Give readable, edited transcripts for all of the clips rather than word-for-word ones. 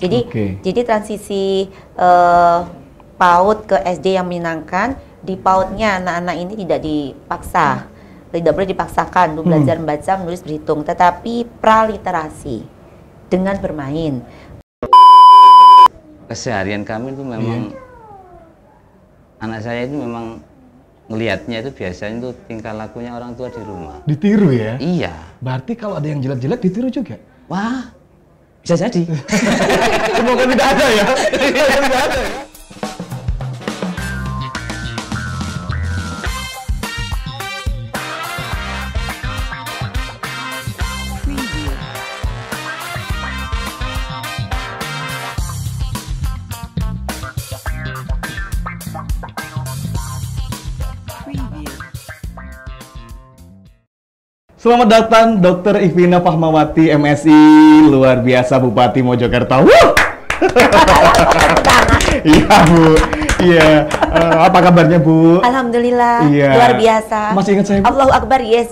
Jadi transisi PAUD ke SD yang menyenangkan, di PAUD-nya anak-anak ini tidak dipaksa, tidak boleh dipaksakan untuk belajar membaca, menulis, berhitung, tetapi praliterasi dengan bermain. Keseharian kami itu memang anak saya itu memang ngelihatnya itu biasanya itu tingkah lakunya orang tua di rumah. Ditiru ya? Iya. Berarti kalau ada yang jelek-jelek ditiru juga? Wah, bisa jadi. Semoga tidak ada ya. Tidak ada ya. Selamat datang Dr. Ivina Fahmawati, MSI, luar biasa Bupati Mojokerto. Iya Bu, iya. Apa kabarnya Bu? Alhamdulillah, luar biasa. Masih ingat saya Bu? Allahu Akbar, yes.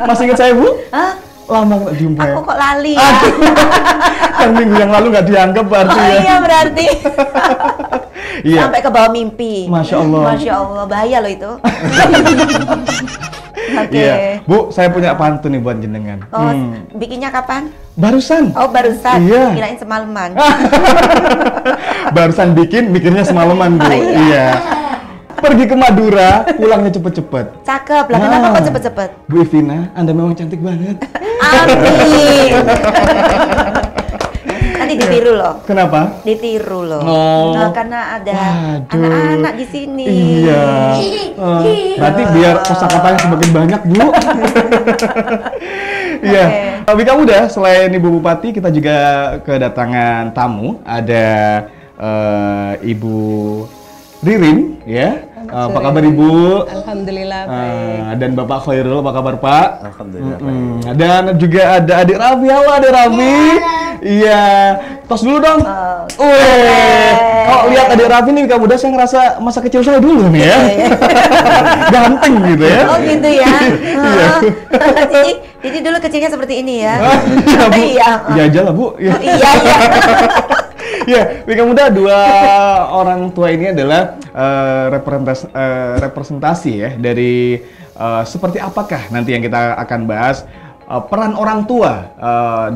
Masih ingat saya Bu? Hah? Lama nggak jumpa ya? Aku kok lali ya? Kan minggu yang lalu nggak dianggap berarti ya? Iya berarti. Iya. Sampai ke bawah mimpi. Masya Allah. Masya Allah, bahaya loh itu. Oke. Iya. Bu, saya punya pantun nih buat jenengan. Oh, bikinnya kapan? Barusan. Oh, barusan. Iya. Kirain semalaman. Barusan bikin, mikirnya semalaman Bu. Iya. Pergi ke Madura, pulangnya cepet-cepet. Cakep lah, kenapa kok cepet-cepet? Bu Ivina, Anda memang cantik banget. Amin. Nanti ditiru loh. Kenapa? Ditiru loh. Oh. Nah, karena ada anak-anak di sini. Iya. Berarti biar kosakatanya semakin banyak Bu. Iya. Tapi kamu udah, selain Ibu Bupati, kita juga kedatangan tamu. Ada Ibu Ririn, ya. Apa kabar Ibu? Alhamdulillah baik. Dan Bapak Khairul, apa kabar Pak? Alhamdulillah baik. Dan juga ada Adik Raffi. Halo Adik Raffi. Iya. Tos dulu dong. Kalau lihat Adik Raffi nih kamu udah, saya ngerasa masa kecil saya dulu nih ya. Ganteng gitu ya. Oh gitu ya. Iya. Jadi dulu kecilnya seperti ini ya. Iya Bu. Iya. Iya aja lah Bu. Iya. Ya, Wika Muda, dua orang tua ini adalah representasi ya dari seperti apakah nanti yang kita akan bahas peran orang tua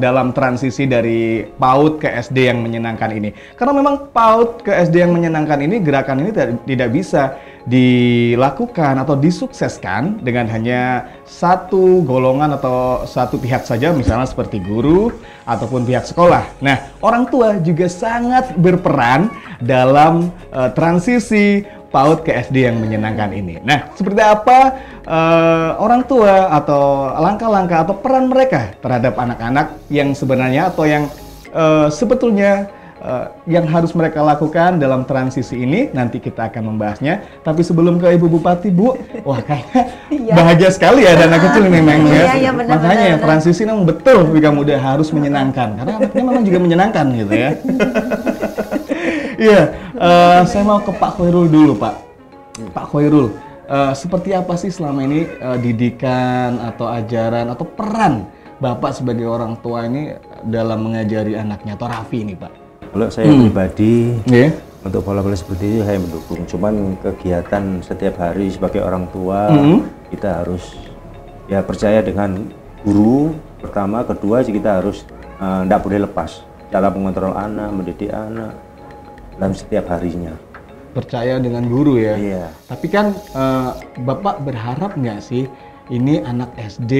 dalam transisi dari PAUD ke SD yang menyenangkan ini. Karena memang PAUD ke SD yang menyenangkan ini, gerakan ini tidak bisa dilakukan atau disukseskan dengan hanya satu golongan atau satu pihak saja, misalnya seperti guru ataupun pihak sekolah. Nah, orang tua juga sangat berperan dalam transisi PAUD ke SD yang menyenangkan ini. Nah, seperti apa orang tua atau langkah-langkah atau peran mereka terhadap anak-anak yang sebenarnya atau yang sebetulnya yang harus mereka lakukan dalam transisi ini, nanti kita akan membahasnya. Tapi sebelum ke Ibu Bupati, Bu, wah kayaknya bahagia sekali ya anak kecil ini memang ya. Makanya transisi memang betul Wika Muda harus menyenangkan, karena anaknya memang juga menyenangkan gitu ya. Iya, saya mau ke Pak Khairul dulu Pak. Pak Khairul, seperti apa sih selama ini didikan atau ajaran atau peran Bapak sebagai orang tua ini dalam mengajari anaknya atau Raffi ini Pak? Kalau saya pribadi, untuk pola-pola seperti itu saya mendukung. Cuman kegiatan setiap hari sebagai orang tua, kita harus ya percaya dengan guru pertama, kedua kita harus tidak boleh lepas cara mengontrol anak, mendidik anak dalam setiap harinya. Percaya dengan guru ya? Iya. Tapi kan Bapak berharap nggak sih ini anak SD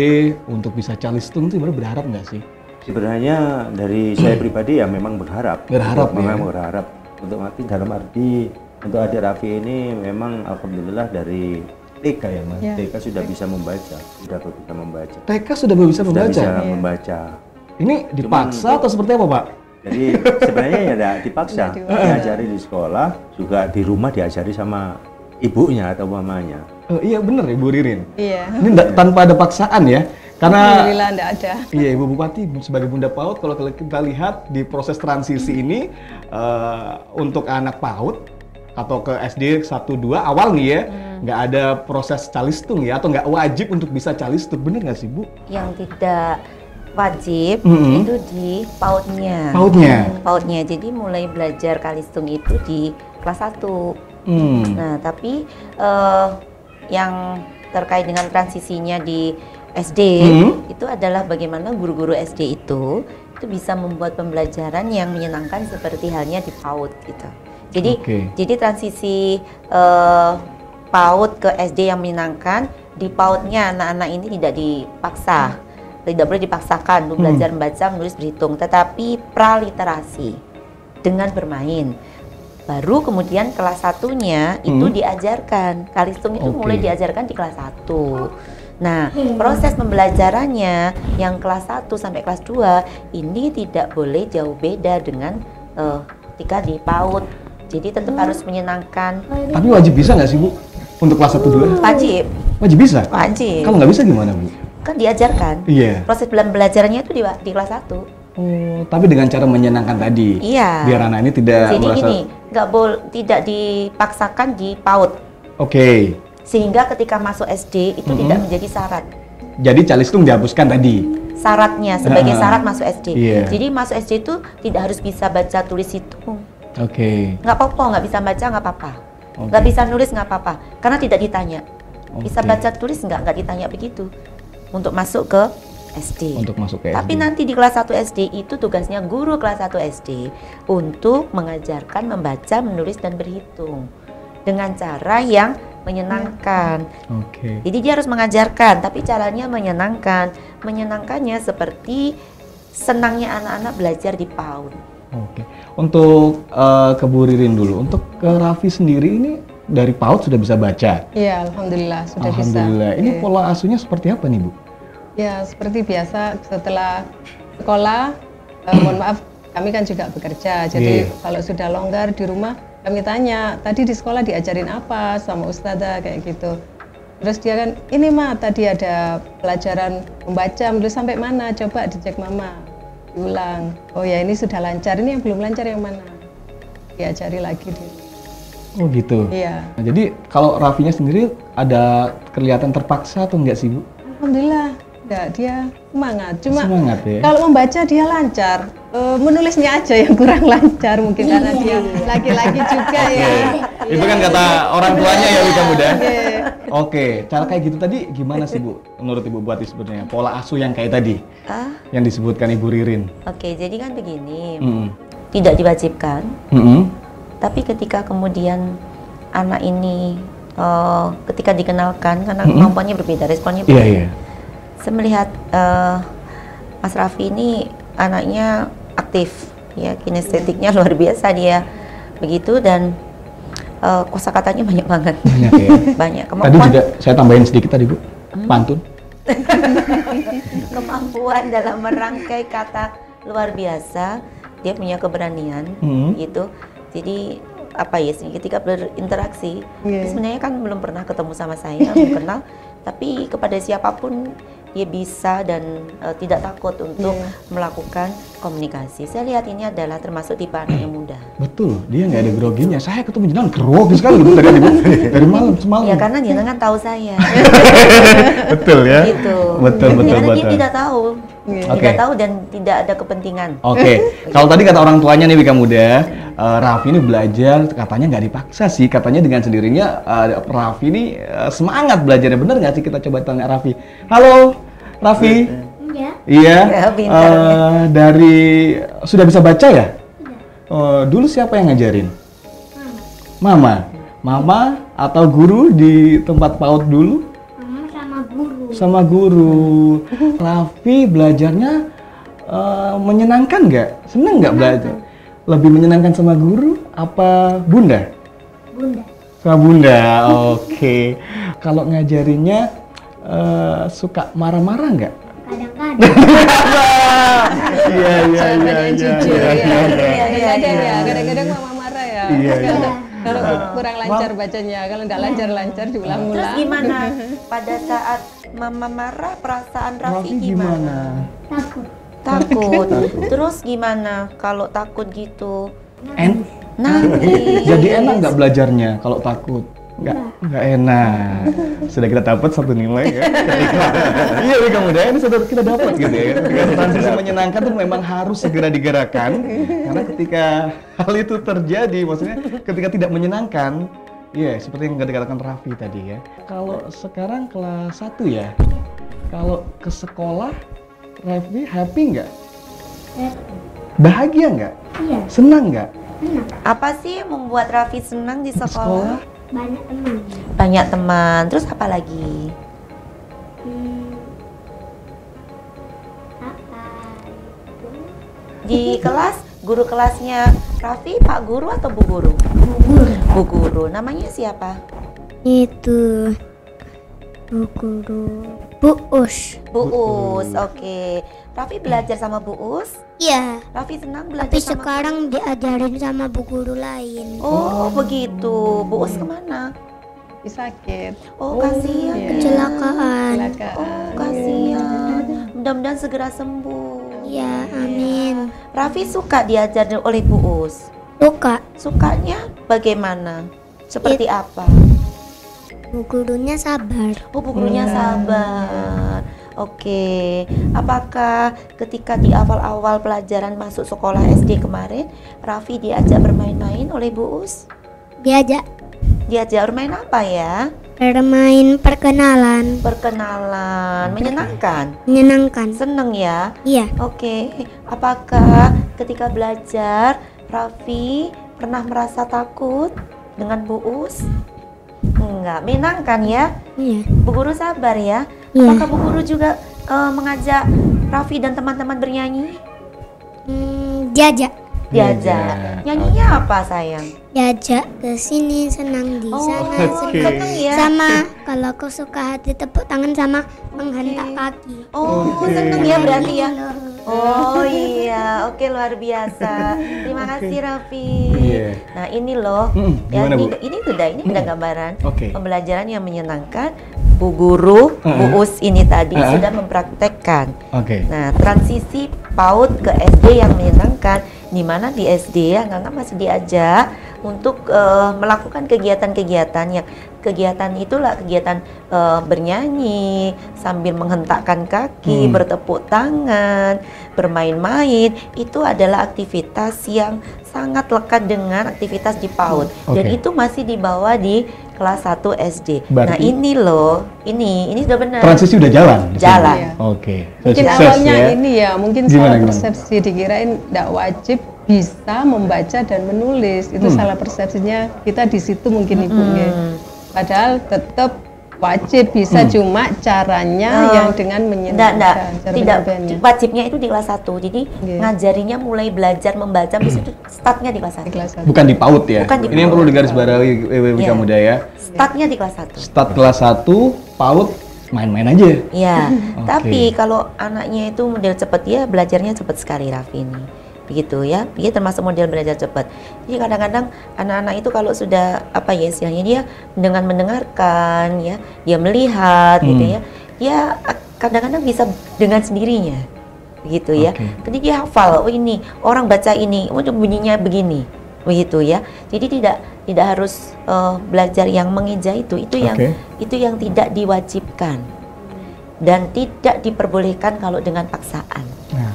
untuk bisa calistung itu berharap nggak sih? Sebenarnya dari saya pribadi ya memang berharap. Memang berharap. Untuk dalam arti untuk adik Raffi ini memang alhamdulillah dari TK ya Mas. TK sudah bisa membaca, TK sudah bisa membaca? Sudah bisa membaca. Ini dipaksa atau seperti apa Pak? Jadi sebenarnya ya tidak dipaksa. Diajari di sekolah, juga di rumah diajari sama ibunya atau mamanya. Iya bener Ibu Ririn. Iya. Ini tanpa ada paksaan ya. Karena alhamdulillah enggak ada. Iya Ibu Bupati sebagai Bunda PAUD, kalau kita lihat di proses transisi ini untuk anak PAUD atau ke SD 1-2 awal nih ya, nggak ada proses calistung ya, atau nggak wajib untuk bisa calistung, bener nggak sih Bu? Yang tidak Wajib itu di PAUD-nya. PAUD-nya. Jadi mulai belajar kalistung itu di kelas 1. Nah, tapi yang terkait dengan transisinya di SD itu adalah bagaimana guru-guru SD itu bisa membuat pembelajaran yang menyenangkan seperti halnya di PAUD gitu. Jadi transisi PAUD ke SD yang menyenangkan, di PAUD-nya anak-anak ini tidak dipaksa, tidak boleh dipaksakan untuk belajar membaca, menulis, berhitung, tetapi praliterasi dengan bermain. Baru kemudian kelas 1-nya itu diajarkan, kalistung itu mulai diajarkan di kelas 1. Nah, proses pembelajarannya yang kelas 1 sampai kelas 2 ini tidak boleh jauh beda dengan ketika di PAUD. Jadi tetap harus menyenangkan. Tapi wajib bisa nggak sih, Bu? Untuk kelas 1-2? Wajib. Wajib bisa? Wajib. Kalau nggak bisa gimana, Bu? Kan diajarkan. Iya. Proses belajarnya itu di kelas 1. Oh, tapi dengan cara menyenangkan tadi. Iya. Biar anak ini tidak Jadi merasa... gini, tidak dipaksakan di PAUD. Oke. Sehingga ketika masuk SD itu tidak menjadi syarat. Jadi calistung dihapuskan tadi? Syaratnya, sebagai syarat masuk SD. Iya. Jadi masuk SD itu tidak harus bisa baca, tulis, hitung. Nggak apa-apa, nggak bisa baca nggak apa-apa. Nggak bisa nulis nggak apa-apa, karena tidak ditanya. Bisa baca, tulis nggak ditanya begitu. Untuk masuk ke SD. Untuk masuk ke SD. Tapi nanti di kelas 1 SD itu tugasnya guru kelas 1 SD untuk mengajarkan membaca, menulis, dan berhitung dengan cara yang menyenangkan. Jadi dia harus mengajarkan, tapi caranya menyenangkan. Menyenangkannya seperti senangnya anak-anak belajar di PAUD. Untuk ke Bu Ririn dulu, untuk ke Raffi sendiri ini dari PAUD sudah bisa baca? Iya, alhamdulillah sudah bisa. Alhamdulillah. Ini pola asuhnya seperti apa nih, Bu? Ya, seperti biasa setelah sekolah, mohon maaf, kami kan juga bekerja. Jadi kalau sudah longgar di rumah, kami tanya, tadi di sekolah diajarin apa sama ustadzah kayak gitu. Terus dia kan, ini mah tadi ada pelajaran membaca, menulis sampai mana? Coba dicek mama, diulang. Oh ya ini sudah lancar, ini yang belum lancar yang mana? Diajari lagi di. Oh gitu. Iya. Nah, jadi kalau Raffinya sendiri ada kelihatan terpaksa atau enggak sih, Bu? Alhamdulillah. Enggak, dia semangat. Cuma semangat, ya? Kalau membaca dia lancar, menulisnya aja yang kurang lancar mungkin karena dia laki-laki juga ya. Itu kan kata orang tuanya ya, Wika Muda. Oke, cara kayak gitu tadi gimana sih, Bu? Menurut Ibu Buati sebenarnya pola asuh yang kayak tadi, yang disebutkan Ibu Ririn. Oke, jadi kan begini, tidak diwajibkan, tapi ketika kemudian anak ini ketika dikenalkan, karena kemampuannya berbeda, responnya berbeda. Saya melihat Mas Raffi ini anaknya aktif, ya kinestetiknya luar biasa dia begitu, dan kosakatanya banyak banget. Banyak ya. Banyak. Tadi juga saya tambahin sedikit tadi, Bu, pantun. Kemampuan dalam merangkai kata luar biasa, dia punya keberanian gitu. Jadi apa ya, ketika berinteraksi sebenarnya kan belum pernah ketemu sama saya, belum kenal, tapi kepada siapapun dia bisa dan tidak takut untuk melakukan komunikasi. Saya lihat ini adalah termasuk tipe anak yang muda. Betul, dia nggak ada groginya. Saya ketemu jenengan grogi sekali dari malam semalam. Ya karena jenengan tahu saya. Betul ya. Gitu. Betul. Karena dia tidak tahu, tidak tahu dan tidak ada kepentingan. Kalau tadi kata orang tuanya nih, Wika Muda, Raffi ini belajar katanya nggak dipaksa sih, katanya dengan sendirinya Raffi ini semangat belajarnya. Bener nggak sih? Kita coba tanya Raffi. Halo, Raffi. Iya. Dari sudah bisa baca ya? Dulu siapa yang ngajarin? Mama. Mama atau guru di tempat PAUD dulu? Mama sama guru. Sama guru. Raffi belajarnya menyenangkan nggak? Seneng nggak belajar? Lebih menyenangkan sama guru apa bunda? Bunda. Sama bunda, oke. Kalau ngajarinnya suka marah-marah nggak? Kadang-kadang. Iya. Kadang-kadang mama marah ya. Kalau kurang lancar bacanya, kalau nggak lancar diulang-ulang. Terus gimana pada saat mama marah, perasaan Raffi gimana? Takut. Terus gimana kalau takut gitu? Nangis. Jadi enak nggak belajarnya kalau takut? Nggak enak. Sudah kita dapat satu nilai ya. Iya, Wika Muda, ini sudah kita dapat gitu ya. Ketika transisi menyenangkan tuh memang harus segera digerakkan. Karena ketika hal itu terjadi, maksudnya ketika tidak menyenangkan, iya, seperti yang dikatakan Raffi tadi ya. Kalau sekarang kelas 1 ya, kalau ke sekolah, Raffi happy nggak? Bahagia nggak? Iya. Senang nggak? Enak. Apa sih yang membuat Raffi senang di sekolah? Banyak teman. Banyak teman. Terus apa lagi? Apa? Di kelas, guru kelasnya Raffi, Pak Guru atau Bu Guru? Bu Guru. Namanya siapa? Itu Bu Guru. Bu Us. Bu Us. Oke. Raffi belajar sama Bu Us? Iya. Raffi senang belajar Tapi sama sekarang diajarin sama bu guru lain. Oh, begitu. Bu Us kemana? Sakit. Oh, kasihan. iya. ya. Kecelakaan. Oh, kasihan. Mudah-mudahan segera sembuh. Ya, amin. Raffi suka diajar oleh Bu Us. Suka. Sukanya bagaimana? Seperti apa? Bu gurunya sabar. Oh, bu gurunya sabar. Oke. Apakah ketika di awal-awal pelajaran masuk sekolah SD kemarin, Raffi diajak bermain-main oleh Bu Us? Diajak Diajak bermain apa ya? bermain perkenalan. Perkenalan. Menyenangkan? Menyenangkan. Seneng ya? Iya. Oke. Apakah ketika belajar, Raffi pernah merasa takut dengan Bu Us? Enggak. Menyenangkan ya? Iya. Bu Guru sabar ya? Iya. Apakah Bu Guru juga mengajak Raffi dan teman-teman bernyanyi? Diajak. Diajak. Nyanyinya apa sayang? Diajak ke sini senang di sana senang. seneng ya? Sama kalau kau suka hati tepuk tangan sama menghentak kaki. Oh, seneng ya berarti ya? Oh iya, oke luar biasa. Terima kasih Raffi. Iya. Nah ini loh, gimana, Bu? ini udah gambaran Oke. pembelajaran yang menyenangkan. Bu Guru, Bu Us ini tadi sudah mempraktekkan. Oke. Nah, transisi PAUD ke SD yang menyenangkan, di mana di SD anak-anak masih diajak untuk melakukan kegiatan-kegiatan yang kegiatan itulah kegiatan bernyanyi sambil menghentakkan kaki, bertepuk tangan, bermain-main. Itu adalah aktivitas yang sangat lekat dengan aktivitas di PAUD. Dan itu masih dibawa di kelas 1 SD. Nah, Berarti- ini loh, ini sudah benar. Transisi udah jalan? di sini? Jalan. Iya. Oke. Mungkin Sukses awalnya ya. ini ya, mungkin Gimana, salah gimana? persepsi dikirain tidak wajib bisa membaca dan menulis. Itu salah persepsinya kita di situ mungkin ibunya. Padahal tetap wajib bisa, cuma caranya yang dengan menyenangkan. Cara Tidak, penyampaiannya. wajibnya itu di kelas 1. Jadi Iya. ngajarinya mulai belajar membaca bis itu startnya di kelas 1. Di kelas satu. Bukan di PAUD ya? Bukan di Ini yang PAUD. perlu digarisbawahi Wika Iya. Muda ya. Startnya di kelas 1. Start kelas 1, PAUD main-main aja. Iya. Oke. Tapi kalau anaknya itu model cepat, dia belajarnya cepat sekali Raffi ini. Begitu ya. Dia termasuk model belajar cepat. Jadi kadang-kadang anak-anak itu kalau sudah apa ya istilahnya, dia dengan mendengarkan ya, dia melihat gitu ya. Dia kadang-kadang bisa dengan sendirinya. Begitu ya. Oke. Jadi dia hafal, oh ini orang baca ini, oh bunyinya begini. Begitu ya. Jadi tidak harus belajar yang mengeja itu yang Oke. itu yang tidak diwajibkan dan tidak diperbolehkan kalau dengan paksaan. Nah,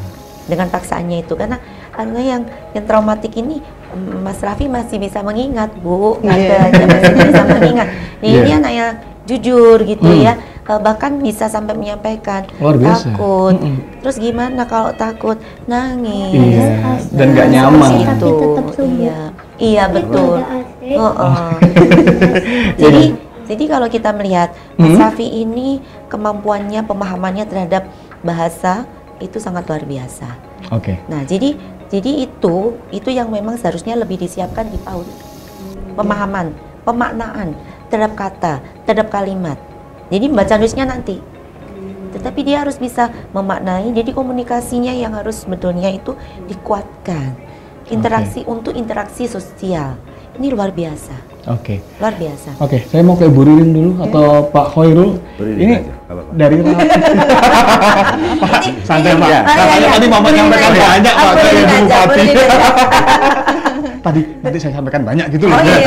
Dengan paksaannya itu karena yang traumatik ini Mas Raffi masih bisa mengingat, Bu. Ada dia masih bisa mengingat. Ini anak yang jujur gitu ya. Bahkan bisa sampai menyampaikan Luar biasa. takut. Terus gimana kalau takut? Nangis. iya. Dan nggak nyaman. Seperti itu. Tapi tetap sembuh. Iya, betul. Jadi kalau kita melihat Mas Raffi ini kemampuannya, pemahamannya terhadap bahasa itu sangat luar biasa. Oke. Nah, jadi itu yang memang seharusnya lebih disiapkan di PAUD. Pemahaman, pemaknaan terhadap kata, terhadap kalimat. Jadi baca tulisnya nanti. Tetapi dia harus bisa memaknai, jadi komunikasinya yang harus sebetulnya itu dikuatkan. Untuk interaksi sosial. Ini luar biasa. Oke. Luar biasa. Oke, saya mau ke Bu Ririn dulu atau Pak Khairul. Bu Ririn Ini aja, nggak apa-apa. dari Pak, santai Pak. Iya. Katanya tadi Mama nyampaikan banyak Pak Aku ke Ririn Ibu aja, Bupati. Bu Ririn aja. tadi nanti saya sampaikan banyak gitu loh. Oh iya.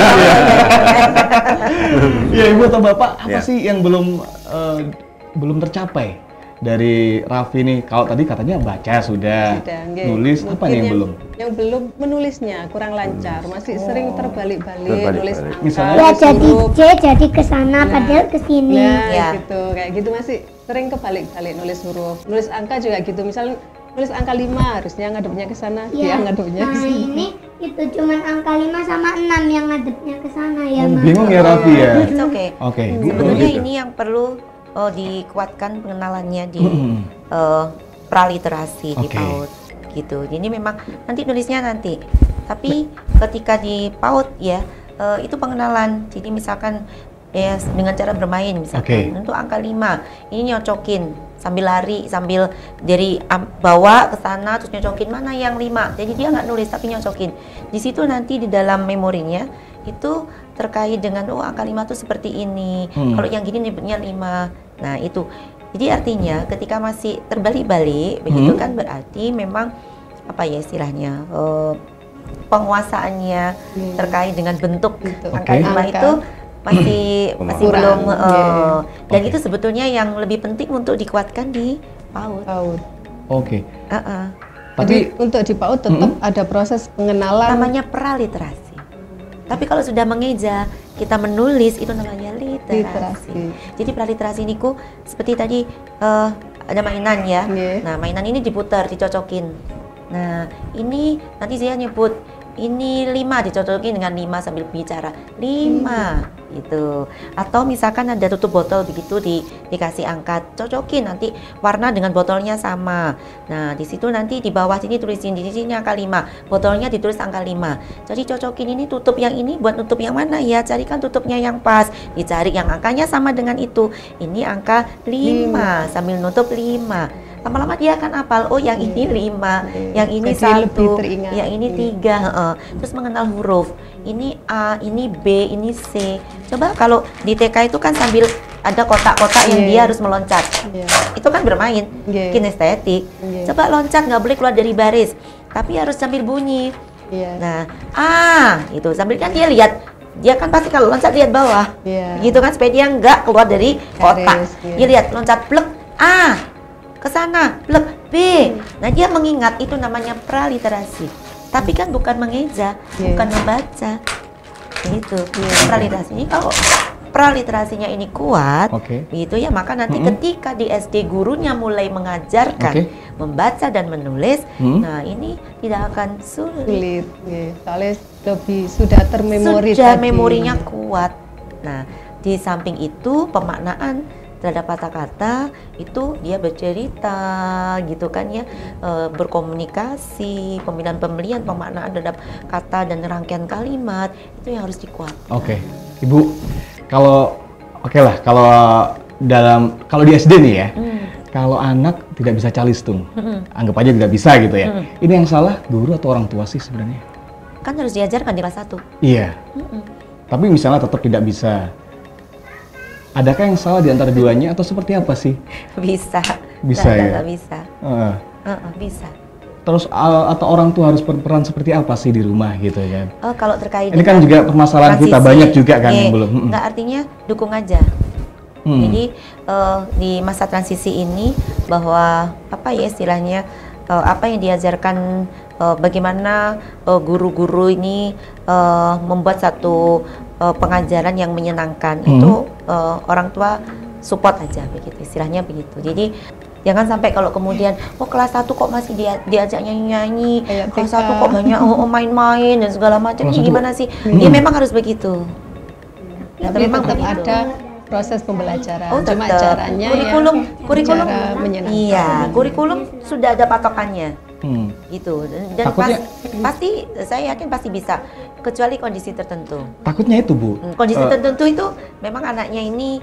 Ya Ibu atau Bapak, apa Ya. sih yang belum tercapai dari Raffi nih? Kalau tadi katanya baca sudah, nggih. nulis apa nih yang belum? Yang belum menulisnya kurang lancar, masih sering terbalik-balik nulis Terbalik-balik. angka, Misalnya? Ya nulis jadi huruf. C jadi ke sana padahal ke sini. Nah, Ya. gitu. Kayak gitu masih sering kebalik-balik nulis huruf. Nulis angka juga gitu. Misal nulis angka 5 harusnya ngadepnya ke sana, dia ngadepnya ke Nah sini. ini itu cuman angka 5 sama 6 yang ngadepnya ke sana ya Mas. Bingung ya Raffi ya? It's okay. Oke, Bu, Sebetulnya gitu. ini yang perlu dikuatkan pengenalannya di Mm-mm. praliterasi di Oke. PAUD gitu. Jadi memang nanti nulisnya nanti. Tapi ketika di PAUD ya itu pengenalan. Jadi misalkan ya dengan cara bermain misalkan untuk angka 5 ini nyocokin sambil lari sambil dari bawa ke sana terus nyocokin mana yang 5. Jadi dia nggak nulis tapi nyocokin. Di situ nanti di dalam memorinya itu terkait dengan angka 5 tuh seperti ini. Kalau yang gini nyebutnya 5. Nah, itu. Jadi artinya ketika masih terbalik-balik begitu kan berarti memang apa ya istilahnya penguasaannya terkait dengan bentuk angka 5 Angka. itu masih belum dan Oke. itu sebetulnya yang lebih penting untuk dikuatkan di PAUD. PAUD. Oke. Jadi Tapi untuk di PAUD tetap ada proses pengenalan. Namanya praliterasi. Tapi kalau sudah mengeja, kita menulis itu namanya literasi. Literasi. Jadi praliterasi niku seperti tadi ada mainan ya. Nggih. Nah, mainan ini diputar, dicocokin. Nah, ini nanti saya nyebut ini 5 dicocokin dengan 5 sambil bicara 5 gitu. Atau misalkan ada tutup botol begitu dikasih angka, cocokin nanti warna dengan botolnya sama. Nah, di situ nanti di bawah sini tulisin di sini angka 5, botolnya ditulis angka 5. Jadi cocokin ini tutup yang ini buat tutup yang mana ya? Carikan tutupnya yang pas. Dicari yang angkanya sama dengan itu. Ini angka 5 sambil nutup 5. Lama-lama dia akan hafal, oh yang ini 5, yang ini Jadi lebih 1, teringat. yang ini 3, terus mengenal huruf, ini A, ini B, ini C. Coba kalau di TK itu kan sambil ada kotak-kotak yang dia harus meloncat, itu kan bermain, kinestetik. Coba loncat nggak boleh keluar dari baris, tapi harus sambil bunyi. Nah, itu sambil kan dia lihat. Dia kan pasti kalau loncat lihat bawah, gitu kan supaya dia nggak keluar dari kotak. Dia lihat loncat plek A, ke sana, plek B. Nah, dia mengingat itu namanya praliterasi. Tapi kan bukan mengeja, bukan membaca. Gitu. Praliterasi ini kalau praliterasinya ini kuat, gitu ya, maka nanti ketika di SD gurunya mulai mengajarkan membaca dan menulis, nah ini tidak akan sulit. Soalnya lebih sudah termemori Sudah tadi. memorinya kuat. Nah, di samping itu pemaknaan terhadap kata-kata itu dia bercerita gitu kan ya, berkomunikasi, pemilihan-pemilihan pemaknaan terhadap kata dan rangkaian kalimat itu yang harus dikuat. Oke, Ibu, kalau kalau di SD nih ya, kalau anak tidak bisa calistung, anggap aja tidak bisa gitu ya. Ini yang salah guru atau orang tua sih sebenarnya? Kan harus diajarkan di kelas 1. Iya. Tapi misalnya tetap tidak bisa. Adakah yang salah di antara duanya atau seperti apa sih? Bisa. Bisa ya? Nggak bisa. Bisa. Terus atau orang tua harus berperan seperti apa sih di rumah gitu kan? Kalau terkait ini kan juga permasalahan kita banyak juga kan yang belum. Nggak, artinya dukung aja. Jadi di masa transisi ini bahwa apa ya istilahnya apa yang diajarkan bagaimana guru-guru ini membuat satu pengajaran yang menyenangkan itu orang tua support aja begitu istilahnya begitu. Jadi jangan sampai kalau kemudian kelas 1 kok masih diajak nyanyi-nyanyi, kelas 1 kok banyak main-main dan segala macam. Ini gimana sih? Ya memang harus begitu. Tapi memang tetap ada proses pembelajaran. Cuma tetap. caranya kurikulum cara menyenangkan. Iya, kurikulum sudah ada patokannya. Gitu. Dan pasti saya yakin pasti bisa kecuali kondisi tertentu. Takutnya itu, Bu. Kondisi tertentu itu memang anaknya ini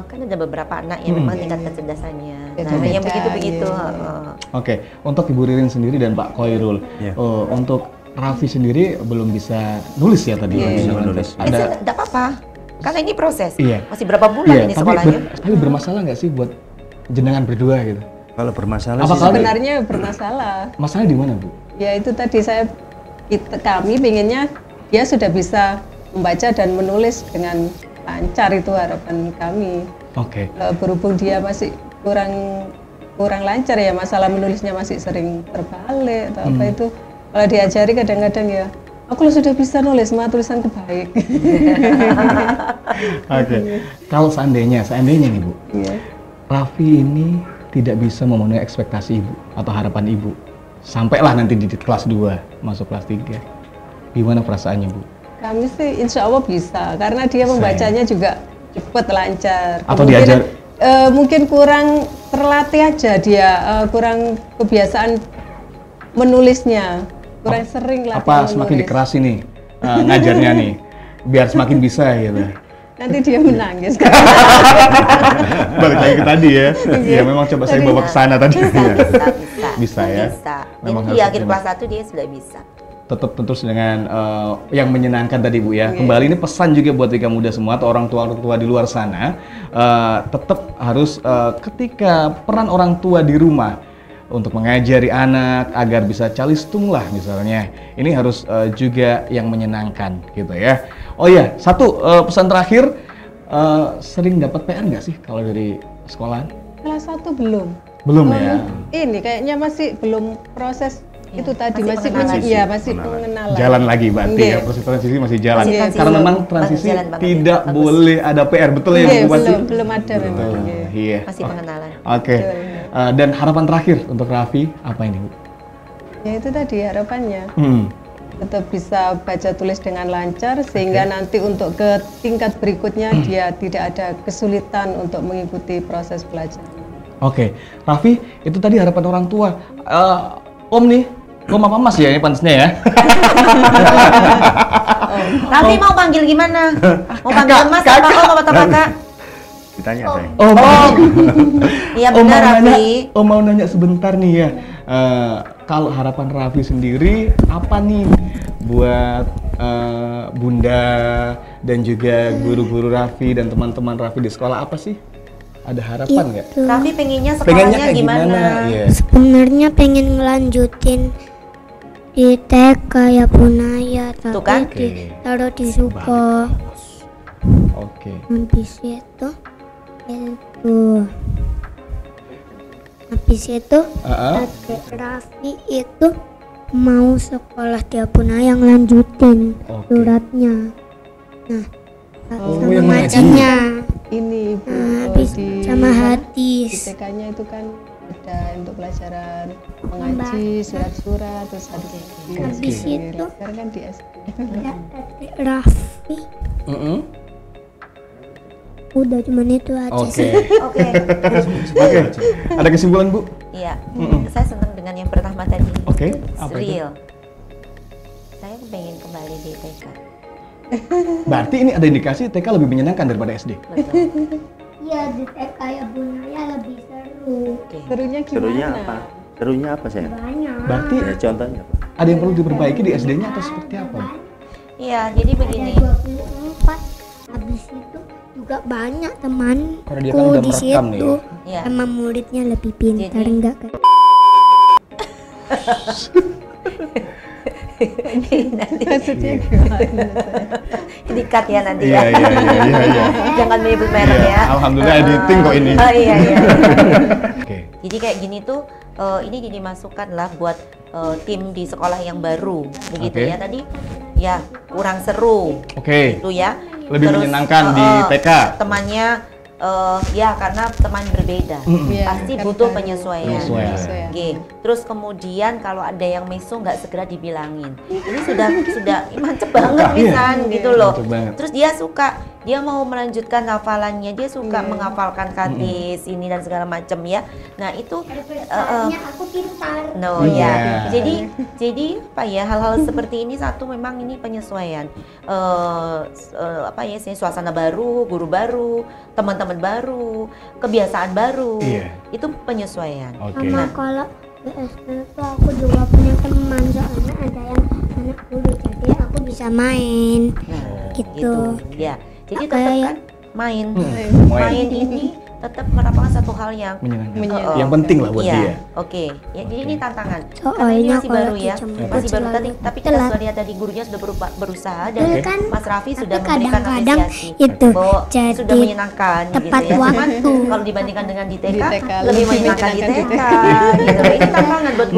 kan ada beberapa anak yang memang tingkat kecerdasannya. Nah, yang begitu-begitu. Oke, untuk Ibu Ririn sendiri dan Pak Khoirul, untuk Raffi sendiri belum bisa nulis ya tadi. Bisa menulis. Tidak apa-apa, karena ini proses. Iya. Masih berapa bulan ini sekolahnya? Tapi bermasalah nggak sih buat jenengan berdua gitu? Kalau bermasalah Apa sih sebenarnya bermasalah. Masalahnya di mana, Bu? Ya itu tadi saya kami pengennya dia sudah bisa membaca dan menulis dengan lancar, itu harapan kami. Oke. Berhubung dia masih kurang lancar ya, masalah menulisnya masih sering terbalik atau apa itu, kalau diajari kadang-kadang ya aku sudah bisa nulis, mah tulisan kebaik. Oke. Kalau seandainya nih Bu, Iya. Raffi ini tidak bisa memenuhi ekspektasi Ibu atau harapan Ibu, sampailah nanti di kelas 2, masuk kelas 3. Gimana perasaannya Bu? Kami sih insya Allah bisa, karena dia membacanya juga cepat, lancar. Atau diajar? Mungkin kurang terlatih aja dia, kurang kebiasaan menulisnya, kurang sering latihan Apa menulis. semakin dikerasi nih ngajarnya nih, biar semakin bisa gitu. Nanti dia menangis. Balik lagi ke tadi ya. Ya memang coba saya bawa ke sana tadi. Bisa ya. Bisa. Memang Jadi di harus akhir optimis. kelas 1 dia sudah bisa. Tetap tentu dengan yang menyenangkan tadi Bu ya. Kembali ini pesan juga buat Ika muda semua atau orang tua di luar sana, tetap harus ketika peran orang tua di rumah untuk mengajari anak agar bisa calistung lah misalnya, ini harus juga yang menyenangkan gitu ya. Oh iya, satu pesan terakhir, sering dapat PR nggak sih kalau dari sekolahan? Kelas 1 belum. Belum ya. Ini kayaknya masih belum proses itu tadi, masih masih pengenalan. masih pengenalan. Jalan lagi berarti Nggih. ya, proses transisi masih jalan. Masih transisi. Karena memang Bagus, transisi jalan banget ya. tidak Bagus. boleh ada PR, betul ya Nggih, Bu Bupati? belum ada memang. Betul, Nggih. iya. Masih pengenalan. Oke. Dan harapan terakhir untuk Raffi apa ini Bu? Ya itu tadi harapannya. Tetap bisa baca tulis dengan lancar sehingga nanti untuk ke tingkat berikutnya dia tidak ada kesulitan untuk mengikuti proses belajar. Oke, Raffi, itu tadi harapan orang tua. Om nih, Om apa Mas ya ini pantasnya ya? Raffi mau panggil gimana? Mau panggil Mas apa Om atau Kakak? Ditanya saya. Om, Iya Om benar mau nanya, Raffi. Om mau nanya sebentar nih ya. Kalau harapan Raffi sendiri apa nih buat Bunda dan juga guru-guru Raffi dan teman-teman Raffi di sekolah, apa sih? Ada harapan nggak? Itu Raffi pengennya Pengennya sekolahnya kayak gimana? gimana? Iya. sebenarnya pengen ngelanjutin di TK ya Bunaya, tapi Tuh kan? taruh di Suko. Oke. Habis itu Ah, adik Raffi itu mau sekolah di Bunaya lanjutin Oke. suratnya. Nah, Oh, sama yang mengaji. ngajinya. Ini Ibu, Habis sama di hadis. TK-nya itu kan ada untuk pelajaran mengaji, surat-surat, terus ada Habis itu sekarang kan di SD. ada adik Raffi. Udah cuman itu aja Oke. sih. Oke. Oke. Ada kesimpulan Bu? Iya. Saya senang dengan yang pertama tadi. Oke, apa itu? Real. Saya pengen kembali di TK. Berarti ini ada indikasi TK lebih menyenangkan daripada SD. Betul. Iya di TK ya Bunaya lebih seru. Oke. Serunya gimana? Serunya apa? Serunya apa saya? Banyak. Berarti Ya, contohnya apa? ada yang perlu diperbaiki di SD-nya atau seperti apa? Bu? Iya, jadi begini. Ada 24. Habis itu juga banyak temanku Karena dia kan udah di merekam nih. situ. Iya. Sama muridnya lebih pintar Jadi- enggak kayak Nanti Maksudnya gimana? dikat ya nanti Iya, ya. iya, iya, iya. Jangan menyebut merek Iya, ya. alhamdulillah editing kok ini. Oh iya iya. Oke. Jadi kayak gini tuh ini jadi masukan lah buat tim di sekolah yang baru begitu Oke. ya tadi ya kurang seru Oke. itu ya. Lebih menyenangkan di TK. Temannya ya karena teman berbeda Iya, pasti kan butuh baru. penyesuaian. Penyesuaian. Oke. Terus kemudian kalau ada yang meso nggak segera dibilangin. Ini sudah mantep banget Iya. misan gitu loh. Mantep banget. Terus dia suka, dia mau melanjutkan hafalannya, dia suka menghafalkan hadis ini dan segala macam ya. Nah itu aku pintar. no Iya. ya. Jadi apa ya hal-hal seperti ini satu memang ini penyesuaian. Apa ya suasana baru, guru baru, teman-teman baru, kebiasaan baru. Iya. Itu penyesuaian. Oke. Sama kalau di SD itu aku juga punya teman, soalnya ada yang anak guru, jadi aku bisa main Nah, gitu. Ya. Jadi Kayak tetap kan main. Main. Main ini tetap merupakan satu hal yang menyenangkan. Yang penting lah buat iya, dia. Oke. Ya, jadi ini tantangan. Karena ini Soalnya masih baru kalau ya, dijemput masih baru selalu tapi kita telat. sudah lihat tadi gurunya sudah berusaha dan Kan, Mas Raffi sudah tapi memberikan kadang-kadang apresiasi itu bahwa jadi sudah menyenangkan tepat gitu ya. Cuman waktu. kalau dibandingkan dengan di TK, Di TK lebih lebih menyenangkan di TK menyenangkan gitu. Ini tantangan buat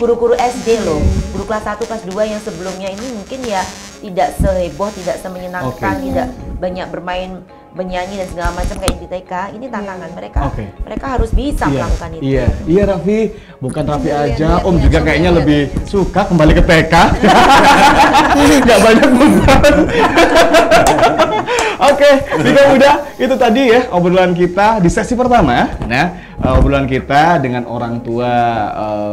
guru-guru SD loh. Guru kelas 1, kelas 2 yang sebelumnya ini mungkin ya tidak seheboh, tidak semenyenangkan, tidak banyak bermain, bernyanyi dan segala macam kayak di TK. Ini tantangan mereka harus bisa melakukan itu. Iya Raffi, bukan Raffi aja, Om juga kayaknya lebih suka kembali ke TK. Nggak banyak beban. Oke, Bika Muda, itu tadi ya obrolan kita di sesi pertama. Nah, obrolan kita dengan orang tua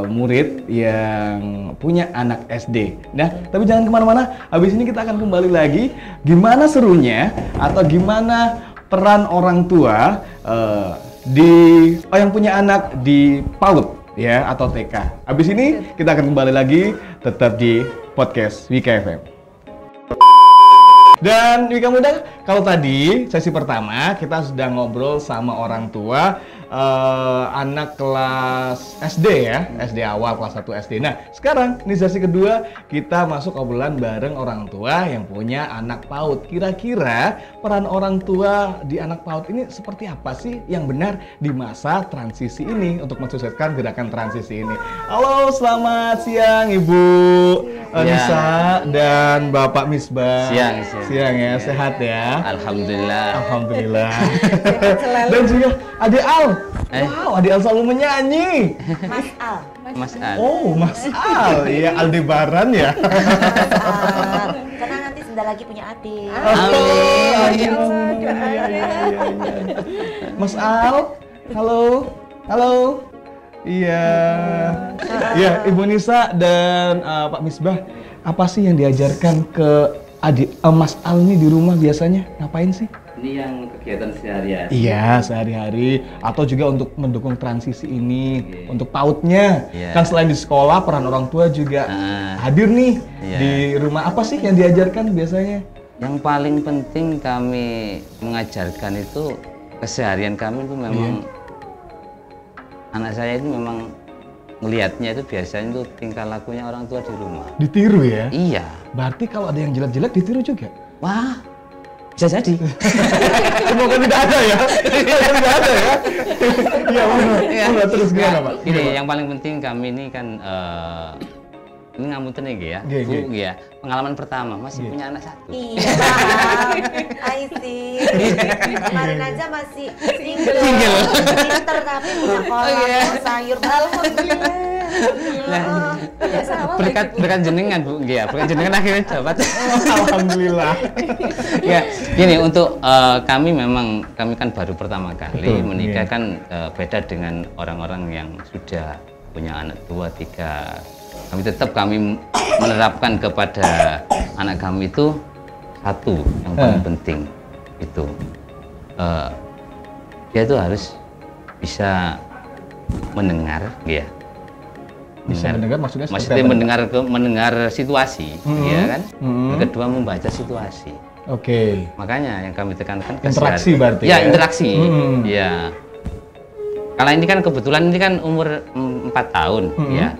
murid yang punya anak SD. Nah, tapi jangan kemana-mana. Habis ini kita akan kembali lagi. Gimana serunya atau gimana peran orang tua yang punya anak di PAUD ya atau TK. Habis ini kita akan kembali lagi tetap di podcast Wika FM. Dan Wika Muda, kalau tadi sesi pertama kita sudah ngobrol sama orang tua anak kelas SD ya, SD awal kelas 1 SD. Nah, sekarang ini sesi kedua kita masuk obrolan bareng orang tua yang punya anak PAUD. Kira-kira peran orang tua di anak PAUD ini seperti apa sih yang benar di masa transisi ini untuk mensukseskan gerakan transisi ini? Halo, selamat siang Ibu Nisa dan Bapak Misbah. Siang ya, sehat ya? Alhamdulillah. Dan juga Adik Al. Wow, Adik Al selalu menyanyi. Mas Al. Oh, Mas Al. Iya, Aldebaran ya. Karena nanti sebentar lagi punya adik. Mas Al, halo. Iya. Iya, Ibu Nisa dan Pak Misbah, apa sih yang diajarkan ke adik Mas Al nih di rumah biasanya? Ngapain sih? Ini yang kegiatan sehari-hari. Iya, sehari-hari atau juga untuk mendukung transisi ini, untuk PAUD-nya. Kan selain di sekolah, peran orang tua juga hadir nih di rumah. Apa sih yang diajarkan biasanya? Yang paling penting kami mengajarkan itu keseharian kami itu memang anak saya itu memang melihatnya itu biasanya itu tingkah lakunya orang tua di rumah. Ditiru ya? Iya. Berarti kalau ada yang jelek-jelek ditiru juga? Wah, bisa jadi. Semoga tidak ada ya. Tidak ada ya. Iya, terus gimana Pak? Ini yang paling penting kami ini kan ini ngamunten ya, Bu ya. Pengalaman pertama masih punya anak satu. Iya, Bang. I see. Kemarin aja masih single. Pinter tapi punya kolak, sayur. Alhamdulillah. Berkat jenengan Bu, ya. Berkat jenengan akhirnya dapat. Alhamdulillah. Ya, gini untuk kami kan baru pertama kali menikah kan beda dengan orang-orang yang sudah punya anak 2, 3. Kami menerapkan kepada anak kami itu satu yang paling penting itu dia itu harus bisa mendengar ya. Bisa mendengar maksudnya mendengar situasi ya kan. Yang kedua membaca situasi. Oke. Makanya yang kami tekankan interaksi berarti ya. Interaksi. Ya. Kalau ini kan kebetulan ini kan umur 4 tahun ya.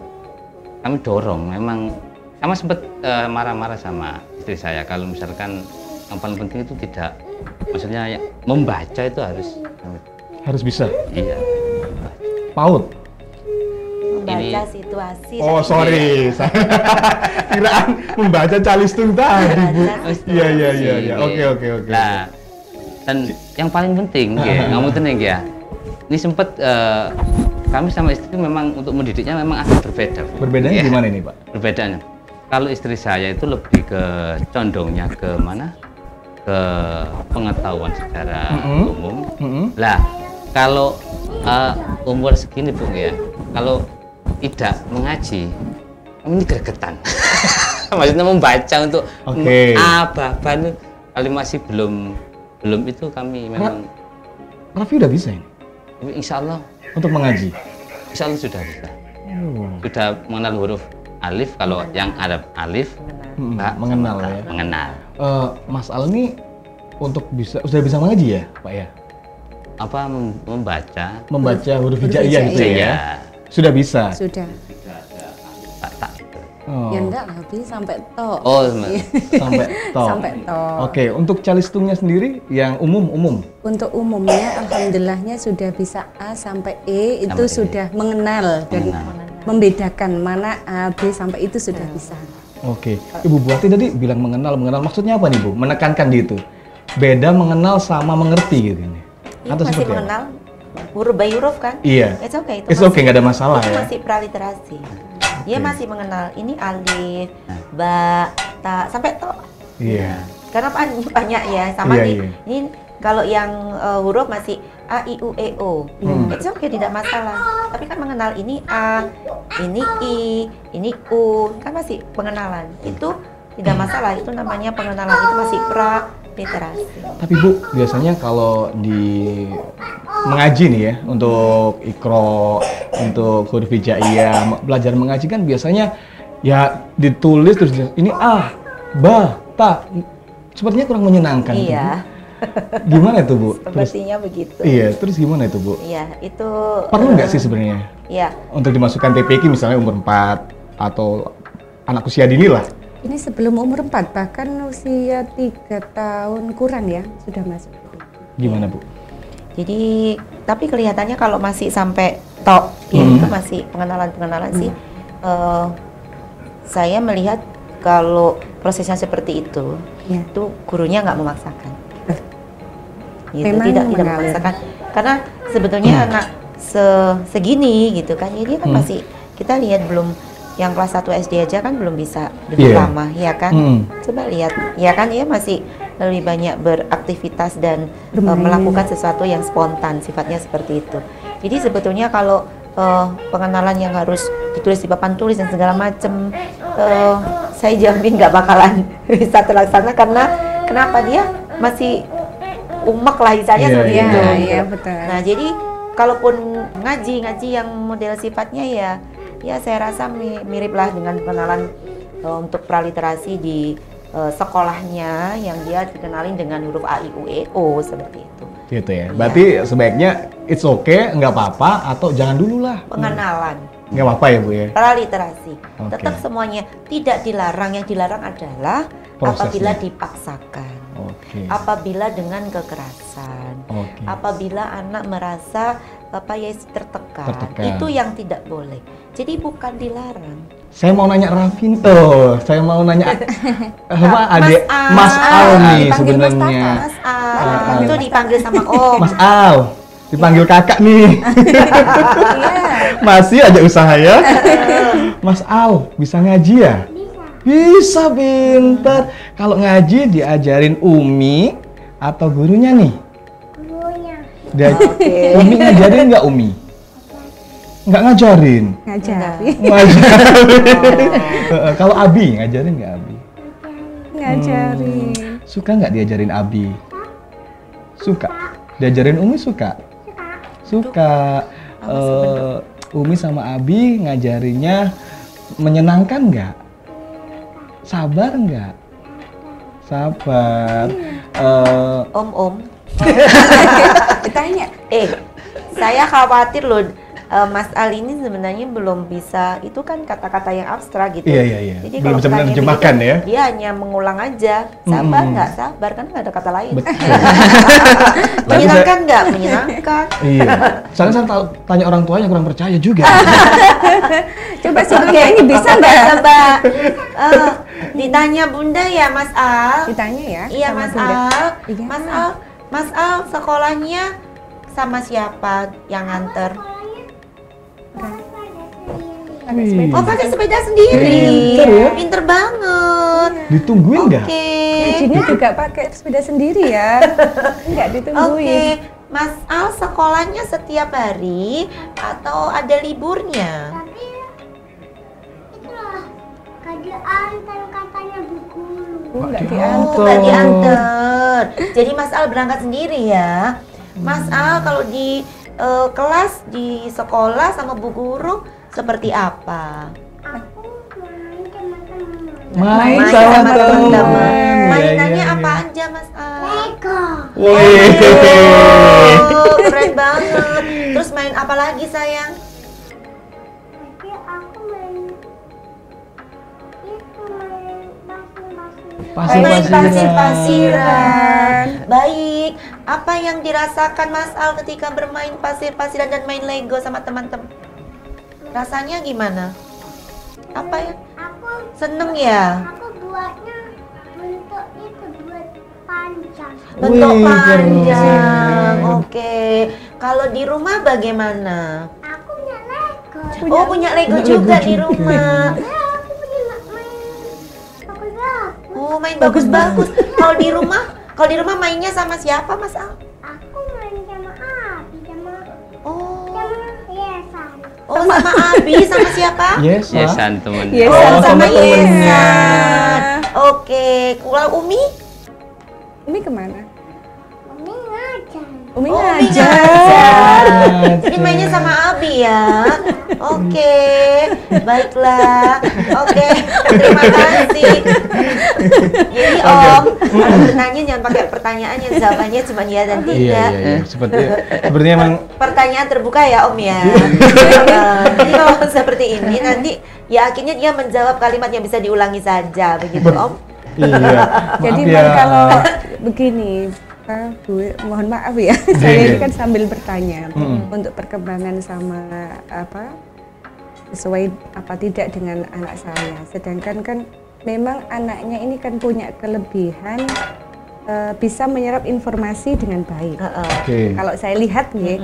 Kami dorong, memang sama sempat marah-marah sama istri saya kalau misalkan yang paling penting itu tidak, maksudnya membaca itu harus bisa. Iya. PAUD. Membaca situasi. Oh sorry, kiraan membaca calistung tadi Bu. Iya. Oke. Nah, dan yang paling penting, kamu tenang ya. Ini sempat kami sama istri memang untuk mendidiknya memang agak berbeda. Berbedanya gimana nih Pak? Perbedaannya, kalau istri saya itu lebih ke condongnya ke mana? Ke pengetahuan secara umum. Lah, kalau umur segini Bu ya, kalau tidak mengaji, ini gregetan. Maksudnya membaca untuk apa-apa kalau masih belum itu kami memang. Raffi udah bisa ini? Insya Allah. Untuk mengaji? Insya Allah sudah bisa. Sudah mengenal huruf alif, kalau yang Arab alif, mengenal ya? Mengenal. Mas Al ini sudah bisa mengaji ya Pak ya? Membaca huruf hijaiyah gitu ya? Iya. Sudah bisa? Sudah. Tak. Oh. Ya enggak lah, bisa sampai to. Oh, Sampai to. Sampai to. Oke, untuk calistungnya sendiri yang umum? Untuk umumnya, alhamdulillahnya sudah bisa A sampai E, itu Sampai E. sudah mengenal dan membedakan mana A, B sampai itu sudah bisa. Oke, Ibu Buati tadi bilang mengenal maksudnya apa nih Bu? Menekankan di itu. Beda mengenal sama mengerti gitu ini. Itu Atau masih seperti apa? mengenal huruf by huruf kan? Iya. It's okay, itu It's okay, nggak ada masalah itu ya. masih praliterasi. Dia masih mengenal ini alif, ba, ta, sampai to. Iya. Karena banyak ya, sama Iya, nih. iya. Ini kalau yang huruf masih a, i, u, e, o. It's okay, tidak masalah. Tapi kan mengenal ini a, ini i, ini u, kan masih pengenalan. Itu tidak masalah, itu namanya pengenalan, itu masih praliterasi. Tapi Bu, biasanya kalau di mengaji nih ya, untuk ikro, untuk huruf hijaiyah, belajar mengaji kan biasanya ya ditulis terus ini a, ba, ta. Sepertinya kurang menyenangkan. Iya. Bu. Gimana itu Bu? Sepertinya begitu. Iya, terus gimana itu Bu? Iya, itu Perlu nggak sih sebenarnya Iya. untuk dimasukkan TPQ misalnya umur 4 atau anak usia dini lah? Ini sebelum umur 4, bahkan usia 3 tahun kurang ya, sudah masuk. Gimana Bu? Jadi, tapi kelihatannya kalau masih sampai tok, ya itu masih pengenalan sih. Saya melihat kalau prosesnya seperti itu, itu gurunya nggak memaksakan. Gitu, Memang tidak mengalir. memaksakan. Karena sebetulnya anak segini gitu kan, ya dia kan masih, kita lihat belum, yang kelas 1 SD aja kan belum bisa duduk Iya. lama, ya kan? Coba lihat, ya kan, dia masih lebih banyak beraktivitas dan melakukan sesuatu yang spontan, sifatnya seperti itu. Jadi sebetulnya kalau pengenalan yang harus ditulis di papan tulis dan segala macam, saya jamin nggak bakalan bisa terlaksana, karena kenapa, dia masih umek lah istilahnya seperti Iya, itu. iya, betul. Nah, jadi kalaupun ngaji yang model sifatnya ya saya rasa mirip lah dengan pengenalan untuk praliterasi di sekolahnya, yang dia dikenalin dengan huruf A, I, U, E, O seperti itu. Gitu ya. Berarti sebaiknya it's okay, nggak apa-apa, atau jangan dulu lah. Pengenalan, Nggak apa-apa ya Bu ya. praliterasi. Oke. Tetap semuanya tidak dilarang, yang dilarang adalah Prosesnya. apabila dipaksakan. Oke. Apabila dengan kekerasan, Oke. apabila anak merasa tertekan, itu yang tidak boleh. Jadi bukan dilarang. Saya mau nanya Rafin tuh. Saya mau nanya apa adik Al. Mas Al nih Dipanggil Mas sebenarnya. Mas Al, itu dipanggil sama Om. Mas Al, dipanggil kakak nih. Masih aja usaha ya. Mas Al, bisa ngaji ya? Bisa, pintar. Kalau ngaji diajarin Umi atau gurunya nih? Gurunya. Umi ngajarin nggak Umi? Nggak ngajarin. Ngajarin. Kalau Abi ngajarin nggak Abi? Ngajarin. Suka nggak diajarin Abi? Suka. Diajarin Umi suka? Suka. Umi sama Abi ngajarinnya menyenangkan nggak? Sabar nggak? Sabar. Om. Ditanya. Saya khawatir loh, Mas Al ini sebenarnya belum bisa, itu kan kata-kata yang abstrak gitu. Iya. Jadi Belum kalau bisa pertanyaan menerjemahkan begitu, ya? dia hanya mengulang aja, sabar nggak sabar, kan nggak ada kata lain. Betul. Menyenangkan nggak? Menyenangkan. Iya. Soalnya saya tanya orang tuanya kurang percaya juga. Coba sebelumnya ini bisa nggak? Coba. Ditanya Bunda ya Mas Al. Ditanya ya. Iya sama Mas Bunda. Al. Iya. Mas Al sekolahnya sama siapa yang nganter? Oh, pakai sepeda sendiri. Pinter ya. Pinter banget. Ditungguin nggak? Oke. Ngajinya juga pakai sepeda sendiri ya. Enggak Oke. ditungguin. Mas Al sekolahnya setiap hari atau ada liburnya? Tapi itulah keadaan katanya bu guru. Enggak Nggak diantar. Oh, nggak diantar. Jadi Mas Al berangkat sendiri ya. Mas Al kalau di kelas di sekolah sama bu guru seperti apa? Aku main teman-teman. Main Main sama sama teman. teman-teman. Iya, Mainannya iya, apa iya. aja Mas Al? Lego. Wih. Oh, keren banget. Terus main apa lagi sayang? Jadi aku main Main pasir-pasiran. Baik. Apa yang dirasakan Mas Al ketika bermain pasir-pasiran dan main Lego sama teman-teman? Rasanya gimana? Apa ya? Aku Seneng ya? buatnya bentuk itu buat panjang. Bentuk Wih, panjang. keren. Oke. Kalau di rumah bagaimana? Aku punya Lego. Oh, punya Lego juga di rumah. Ya, aku punya main bagus-bagus. Oh, main bagus-bagus. Kalau di rumah mainnya sama siapa, Mas Al? Aku main sama Abi, sama Oh. Yesan. Oh, sama Abi, sama siapa? Yes, Ma. Yesan temen. Yes. Oh, sama sama temennya. Yesan. Oke, kalau Umi? Umi kemana? Umi ngajar. Umi Oh, Umi ngajar. ngajar. Jadi mainnya sama Abi ya. Oke, baiklah. Oke, terima kasih. Jadi Om, kalau bertanya jangan pakai pertanyaan yang jawabannya cuma ya dan Iya, tidak. iya. Sepertinya emang Pertanyaan terbuka ya Om ya. Jadi kalau seperti ini nanti ya akhirnya dia menjawab kalimat yang bisa diulangi saja begitu Om. iya. Jadi Maaf ya. Bang, kalau begini, Bu, mohon maaf ya, saya ini kan sambil bertanya untuk perkembangan sama apa sesuai apa tidak dengan anak saya. Sedangkan kan memang anaknya ini kan punya kelebihan bisa menyerap informasi dengan baik. Oke. Kalau saya lihat nih,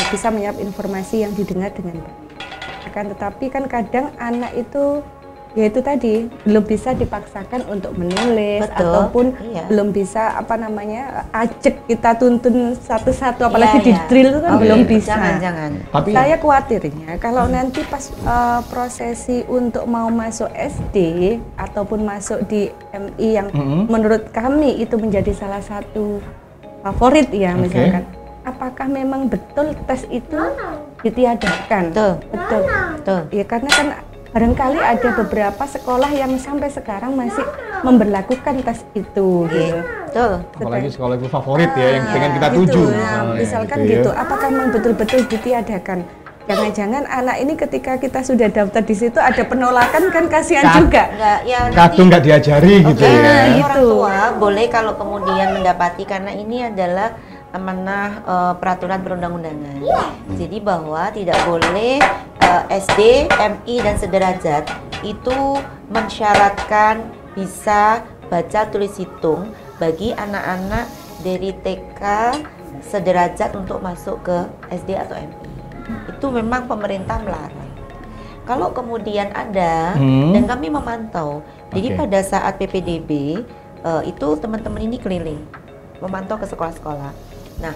bisa menyerap informasi yang didengar dengan baik. Akan tetapi kan kadang anak itu ya itu tadi belum bisa dipaksakan untuk menulis. Betul, Ataupun iya. belum bisa apa namanya ajak kita tuntun satu-satu apalagi Iya, di iya. drill itu kan Oh, belum iya. bisa. Jangan. Tapi Saya khawatirnya kalau nanti pas prosesi untuk mau masuk SD ataupun masuk di MI yang menurut kami itu menjadi salah satu favorit ya misalkan, apakah memang betul tes itu ditiadakan? Betul. Betul. Betul. Ya karena kan barangkali ada beberapa sekolah yang sampai sekarang masih memberlakukan tes itu gitu. Betul. apalagi sekolah itu favorit ya yang pengen kita Gitu. tuju. Nah, misalkan ya. gitu, apakah memang betul-betul ditiadakan? Jangan-jangan anak ini ketika kita sudah daftar di situ ada penolakan kan kasihan juga. Enggak, ya Kadung nggak diajari gitu Oke, ya. orang gitu. tua boleh kalau kemudian mendapati karena ini adalah amanah peraturan perundang-undangan. Jadi bahwa tidak boleh SD, MI dan sederajat itu mensyaratkan bisa baca tulis hitung bagi anak-anak dari TK sederajat untuk masuk ke SD atau MI. Itu memang pemerintah melarang. Kalau kemudian ada dan kami memantau, jadi Oke. pada saat PPDB itu teman-teman ini keliling memantau ke sekolah-sekolah. Nah,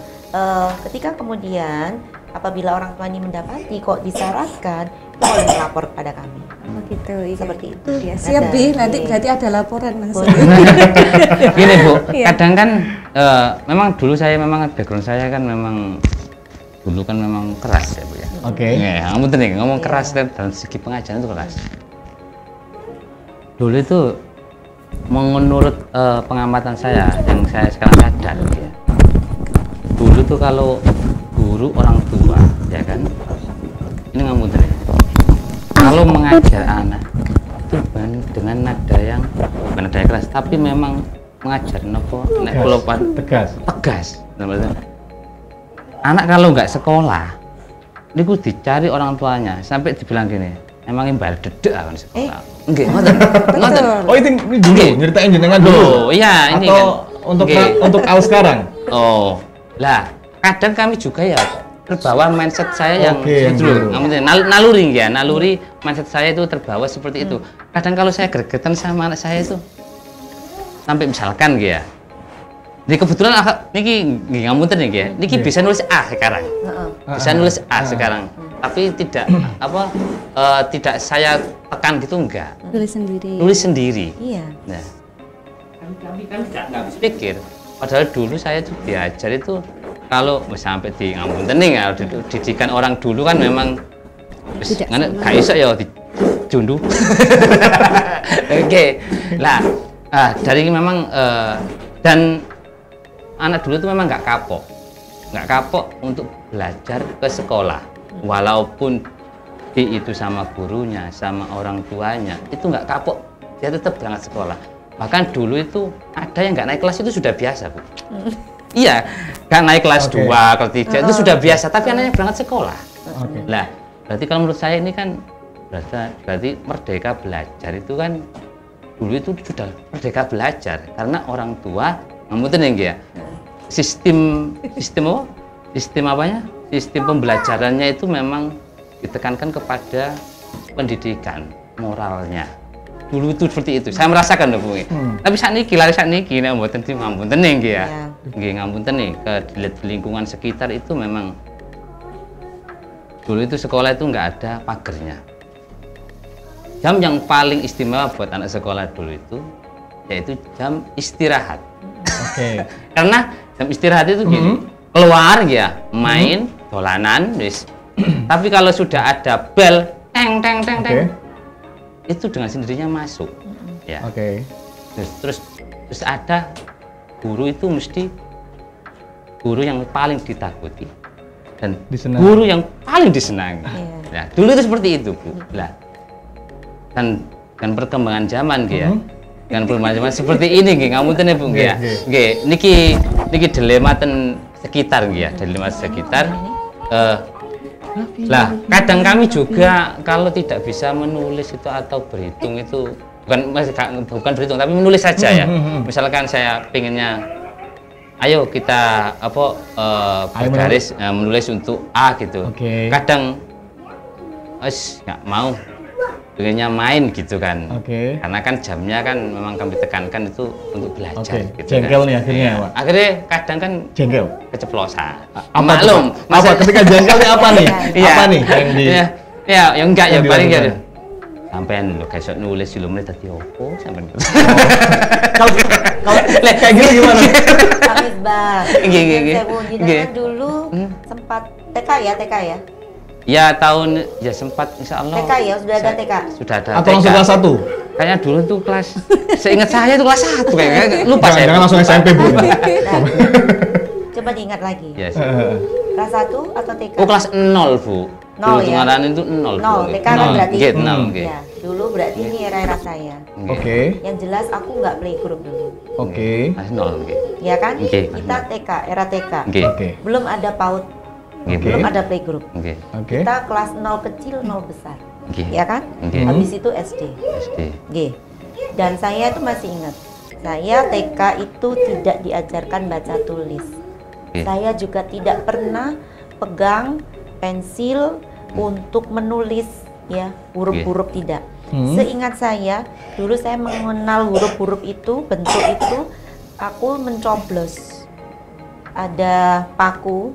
ketika kemudian apabila orang tua ini mendapati kok disyaratkan, itu boleh melapor kepada kami. Oh gitu, iya. Seperti itu. Ya, siap Ada. Bi, nanti Oke. berarti ada laporan langsung. Gini Bu, Iya. kadang kan memang dulu saya memang background saya kan memang dulu kan memang keras ya Bu ya. Oke. Ya, kamu nih ngomong keras dalam segi pengajaran itu keras. Dulu itu menurut pengamatan saya yang saya sekarang sadar ya. Dulu tuh kalau guru orang tua ya kan, ini ngomong ya. Kalau mengajar anak itu dengan nada yang bukan nada yang keras, tapi memang mengajar nopo nek kula Tegas. tegas. Anak kalau nggak sekolah, niku dicari orang tuanya sampai dibilang gini, emang imbal dedek kan sekolah. Enggak, ngoten. Ngoten. Oh ini dulu Oke. nyeritain jenengan dulu. Loh, iya ini Atau kan. untuk Oke. untuk Al sekarang. Oh, lah kadang kami juga ya terbawa mindset saya yang Oke, yang dulu, dulu. naluri ya, naluri mindset saya itu terbawa seperti itu. Kadang kalau saya gregetan sama anak saya itu, sampai misalkan ya, ini kebetulan niki nggih ngapunten niki ya, niki bisa nulis A sekarang, bisa nulis A sekarang, tapi tidak apa tidak saya tekan gitu enggak, Tulis sendiri. nulis sendiri. Iya. Nah, kami kan nggak bisa pikir. Padahal dulu saya tuh diajar itu kalau sampai di ngapunten nih ya, didikan orang dulu kan memang Tidak nggak iso ya dijundu. Oke, lah dari memang dan anak dulu itu memang nggak kapok untuk belajar ke sekolah, walaupun itu sama gurunya, sama orang tuanya, itu nggak kapok, dia tetap berangkat sekolah. Bahkan dulu itu ada yang nggak naik kelas itu sudah biasa, Bu. Iya, nggak naik kelas 2, kelas 3 itu sudah biasa, tapi anaknya berangkat sekolah. Lah, berarti kalau menurut saya ini kan berarti merdeka belajar itu kan dulu itu sudah merdeka belajar karena orang tua ngapunten ya. Sistem apanya? Sistem pembelajarannya itu memang ditekankan kepada pendidikan moralnya. Dulu itu seperti itu. Saya merasakan loh, Bu. Tapi sakniki nek mboten ngapunten nggih ya. Nggih ngapunten nih di lingkungan sekitar itu memang dulu itu sekolah itu nggak ada pagernya. Jam yang paling istimewa buat anak sekolah dulu itu yaitu jam istirahat. Karena jam istirahat itu gini, keluar ya, main, dolanan, wis. Tapi kalau sudah ada bel, teng, itu dengan sendirinya masuk. Ya. Terus ada guru itu mesti guru yang paling ditakuti dan guru yang paling disenangi. Nah, dulu itu seperti itu, Bu. Lah, dan perkembangan zaman ya. Dengan perkembangan zaman seperti ini nggih, ngapunten ya, Bu nggih ya. Nggih, niki dilema ten sekitar nggih ya, dilema sekitar. Lah, kadang kami juga kalau tidak bisa menulis itu atau berhitung itu bukan berhitung tapi menulis saja ya. Misalkan saya pengennya ayo kita bergaris menulis untuk A gitu. Kadang nggak mau, pengennya main gitu kan. Karena kan jamnya kan memang kami tekankan itu untuk belajar gitu. Jengkel nih akhirnya, Pak. Akhirnya kadang kan jengkel, keceplosan. Maklum, ketika jengkel ini apa nih? Apa nih yang enggak ya paling ya. Sampean lho kayak nulis ilmu tadi opo sampean. Kalau kayak gini gimana? Kang Misbah. Nggih. Dulu sempat TK ya? Ya sempat insya Allah. TK ya, sudah ada TK? Sudah ada. Atau langsung kelas 1? Kayaknya dulu tuh kelas, seingat saya itu kelas 1 kayaknya, lupa saya. Jangan langsung SMP, Bu. Coba diingat lagi. Yes. Kelas 1 atau TK? Oh, kelas 0, Bu. 0 ya? Itu 0. 0, TK kan berarti? 0. Ya, dulu berarti ini era saya. Yang jelas aku nggak playgroup dulu. Kelas 0. Ya kan? Kita TK, era TK. Belum ada PAUD. Belum ada playgroup. Kita kelas 0 kecil, 0 besar. Ya kan? Habis itu SD. Dan saya itu masih ingat, saya TK itu tidak diajarkan baca tulis. Saya juga tidak pernah pegang pensil untuk menulis ya, huruf-huruf tidak. Seingat saya, dulu saya mengenal huruf-huruf itu, bentuk itu, aku mencoblos. Ada paku,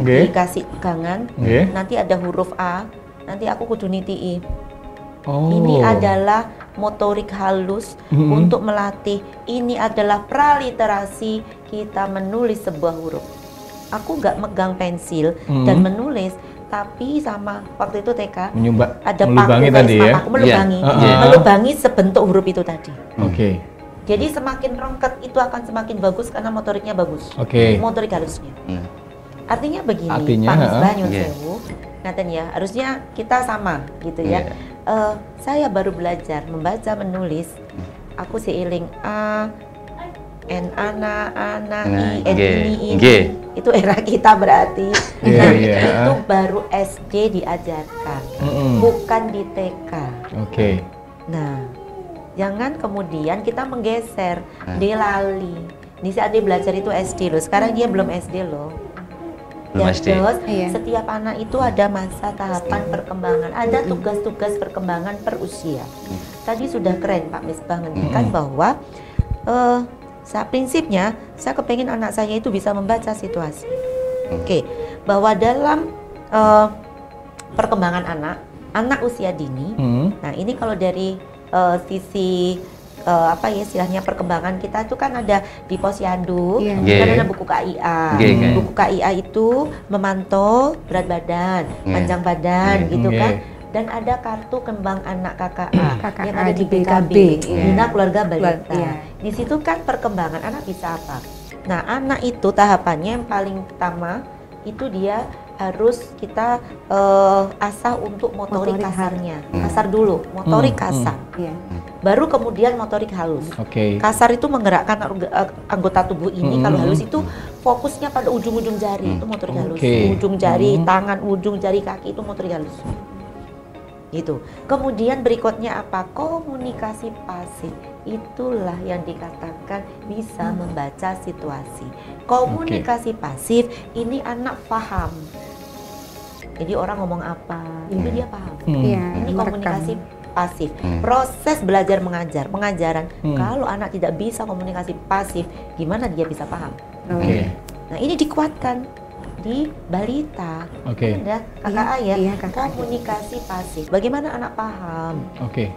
dikasih pegangan, nanti ada huruf A, nanti aku kudu nitii. Ini adalah motorik halus untuk melatih. Ini adalah praliterasi kita menulis sebuah huruf. Aku nggak megang pensil dan menulis, tapi sama waktu itu TK ada paku tadi ya? Paku melubangi sebentuk huruf itu tadi. Jadi semakin rongket itu akan semakin bagus karena motoriknya bagus. Motorik halusnya. Artinya begini, Pak Misbah nyun sewu, ngaten ya, harusnya kita sama gitu ya. Saya baru belajar membaca menulis, aku seiling A, N ana, I, N ini. Itu era kita berarti. Itu baru SD diajarkan, bukan di TK. Nah, jangan kemudian kita menggeser, dia lali. Di saat dia belajar itu SD loh, sekarang dia belum SD loh. Terus setiap anak itu ada masa tahapan perkembangan, ada tugas-tugas perkembangan per usia. Tadi sudah keren Pak Misbah menunjukkan bahwa prinsipnya saya kepengen anak saya itu bisa membaca situasi. Bahwa dalam perkembangan anak usia dini, nah ini kalau dari sisi istilahnya perkembangan kita itu kan ada di posyandu, kan ada buku KIA. Buku KIA itu memantau berat badan, panjang badan gitu kan. Dan ada kartu kembang anak KKA yang ada di BKB, Bina Keluarga Balita. Di situ kan perkembangan anak bisa apa? Nah, anak itu tahapannya yang paling pertama itu dia harus kita asah untuk motorik kasarnya. Kasar dulu, motorik kasar. Iya. Baru kemudian motorik halus. Oke. Kasar itu menggerakkan anggota tubuh ini, kalau halus itu fokusnya pada ujung-ujung jari, itu motorik halus. Oke. Ujung jari, tangan, ujung jari kaki itu motorik halus. Gitu. Kemudian berikutnya apa? Komunikasi pasif. Itulah yang dikatakan bisa membaca situasi. Komunikasi pasif ini anak paham. Jadi orang ngomong apa, itu dia paham. Iya, Ini merekam. komunikasi pasif. Proses belajar mengajar, pengajaran. Kalau anak tidak bisa komunikasi pasif, gimana dia bisa paham? Oke. Nah, ini dikuatkan di balita. Oke. Ada kakak ayah, iya, kakak ayah. komunikasi pasif. Bagaimana anak paham? Oke.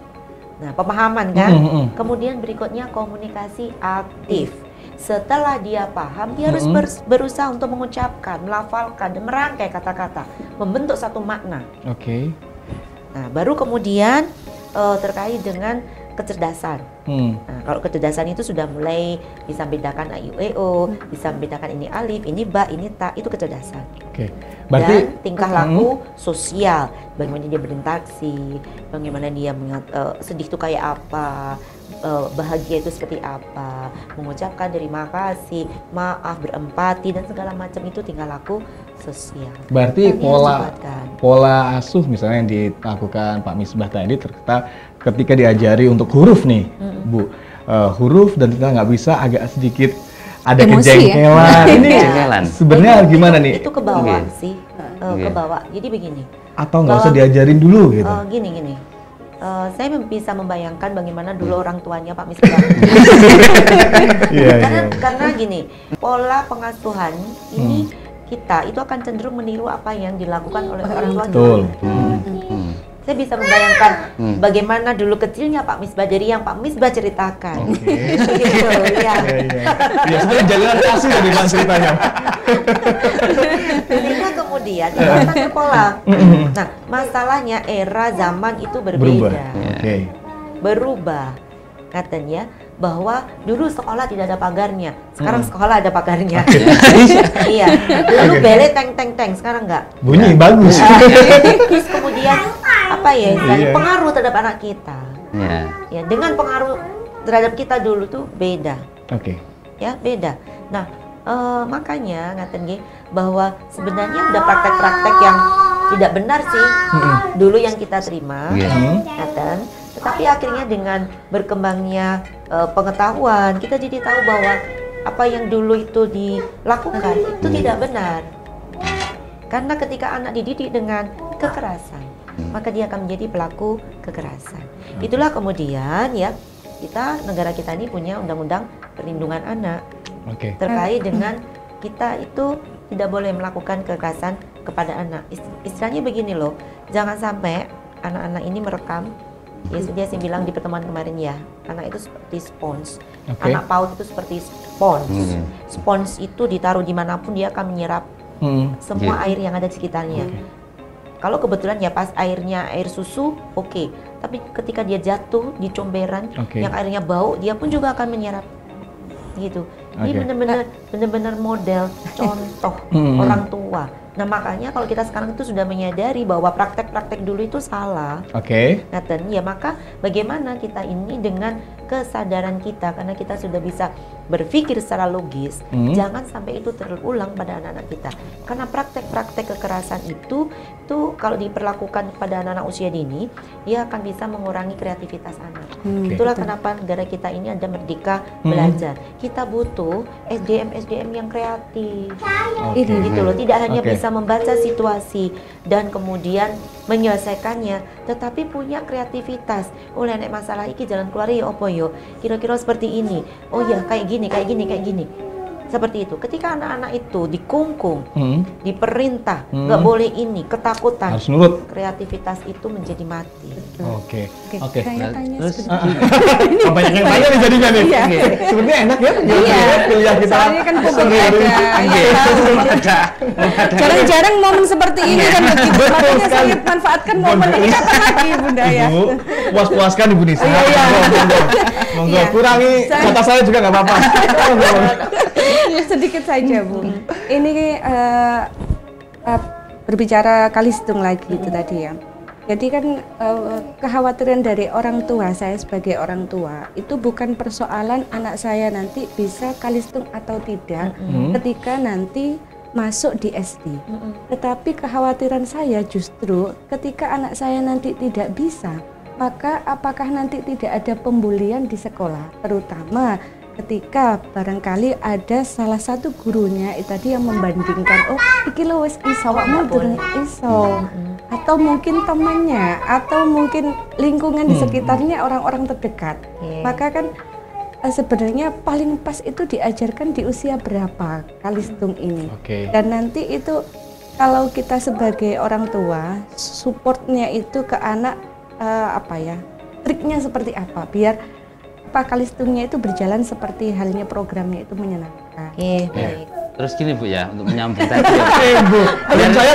Nah, pemahaman kan? Mm-mm. Kemudian berikutnya komunikasi aktif. Setelah dia paham, dia harus berusaha untuk mengucapkan, melafalkan, dan merangkai kata-kata, membentuk satu makna. Oke. Nah, baru kemudian terkait dengan kecerdasan. Nah, kalau kecerdasan itu sudah mulai bisa membedakan a, i, u, e, o, bisa membedakan ini alif, ini ba, ini ta, itu kecerdasan. Oke. Berarti Dan tingkah laku sosial, bagaimana dia berinteraksi, bagaimana dia sedih itu kayak apa, bahagia itu seperti apa, mengucapkan terima kasih, maaf, berempati, dan segala macam itu tingkah laku sosial. Berarti Dan ini harus pola dikuatkan. pola asuh misalnya yang dilakukan Pak Misbah tadi ternyata ketika diajari untuk huruf nih, Bu, huruf dan kita nggak bisa agak sedikit ada Emosi, kejengkelan. Ini Kejengkelan. sebenarnya gimana nih? Itu ke bawah Oke. sih, ke bawah. Jadi begini. Atau nggak usah Kalau- diajarin dulu gitu? Gini. Saya bisa membayangkan bagaimana dulu orang tuanya Pak Misbah. Iya, Karena gini, pola pengasuhan ini kita itu akan cenderung meniru apa yang dilakukan oleh orang tua. Betul. Saya bisa membayangkan bagaimana dulu kecilnya Pak Misbah dari yang Pak Misbah ceritakan. Gitu, ya. Ya sebenarnya jalinan kasih dari Mas ceritanya. Sehingga kemudian itu akan terpola. Nah, masalahnya era zaman itu Berubah. berbeda. Oke. Berubah. Katanya bahwa dulu sekolah tidak ada pagarnya, sekarang sekolah ada pagarnya. Iya. Dulu bele teng, sekarang enggak. Bunyi bagus. Terus kemudian apa ya? Iya. Pengaruh terhadap anak kita. Ya. Ya, dengan pengaruh terhadap kita dulu tuh beda. Oke. Ya, beda. Nah, makanya ngaten nggih bahwa sebenarnya ada praktek-praktek yang tidak benar sih dulu yang kita terima, Iya. ngaten. Tetapi akhirnya dengan berkembangnya pengetahuan, kita jadi tahu bahwa apa yang dulu itu dilakukan itu tidak benar. Karena ketika anak dididik dengan kekerasan, maka dia akan menjadi pelaku kekerasan. Itulah kemudian ya, negara kita ini punya undang-undang perlindungan anak Oke. terkait dengan kita itu tidak boleh melakukan kekerasan kepada anak. Istilahnya begini loh, jangan sampai anak-anak ini merekam. Ya sudah saya bilang di pertemuan kemarin ya, anak itu seperti spons. Oke. Anak PAUD itu seperti spons. Spons itu ditaruh dimanapun dia akan menyerap semua air yang ada di sekitarnya. Kalau kebetulan ya pas airnya air susu, oke. Tapi ketika dia jatuh di comberan Oke. yang airnya bau, dia pun juga akan menyerap. Gitu. Ini Oke. benar-benar model contoh orang tua. Nah, makanya kalau kita sekarang itu sudah menyadari bahwa praktek-praktek dulu itu salah. Oke. Ngaten, ya maka bagaimana kita ini dengan kesadaran kita, karena kita sudah bisa berpikir secara logis, jangan sampai itu terulang pada anak-anak kita. Karena praktek-praktek kekerasan itu kalau diperlakukan pada anak-anak usia dini, dia akan bisa mengurangi kreativitas anak. Itulah kenapa negara kita ini ada Merdeka Belajar. Kita butuh SDM yang kreatif. Oke. Gitu loh, tidak hanya Oke. bisa membaca situasi dan kemudian menyelesaikannya, tetapi punya kreativitas. Oh, nek masalah iki jalan keluar ya opo yo, kira-kira seperti ini. Oh ya, kayak gini. Seperti itu. Ketika anak-anak itu dikungkung, diperintah, nggak boleh ini, ketakutan, Harus nurut. kreativitas itu menjadi mati. Oke. Saya tanya Terus Apa yang tanya nih jadinya nih? Sebenarnya enak ya? Kuliah kita. Soalnya kan publik sehari-hari. ada, jarang-jarang momen seperti ini kan begitu. Makanya saya manfaatkan momen ini kapan lagi Bunda ya. Ibu, puas-puaskan Ibu Nisa. Iya. Monggo, kurangi kata saya juga nggak apa-apa. Monggo. Sedikit saja Bu. Ini berbicara Kalistung lagi itu tadi ya. Jadi kan kekhawatiran dari orang tua, saya sebagai orang tua itu bukan persoalan anak saya nanti bisa Kalistung atau tidak ketika nanti masuk di SD. Tetapi kekhawatiran saya justru ketika anak saya nanti tidak bisa, maka apakah nanti tidak ada pembulian di sekolah, terutama ketika barangkali ada salah satu gurunya itu tadi yang membandingkan, oh iki lo wis iso, awakmu durung iso, atau mungkin temannya, atau mungkin lingkungan di sekitarnya orang-orang terdekat. Maka kan sebenarnya paling pas itu diajarkan di usia berapa Kalistung ini. Dan nanti itu kalau kita sebagai orang tua supportnya itu ke anak apa ya, triknya seperti apa biar Kalistungnya itu berjalan seperti halnya programnya itu menyenangkan. Baik. Terus gini Bu ya, untuk menyambung tadi ya, Bu, biar saya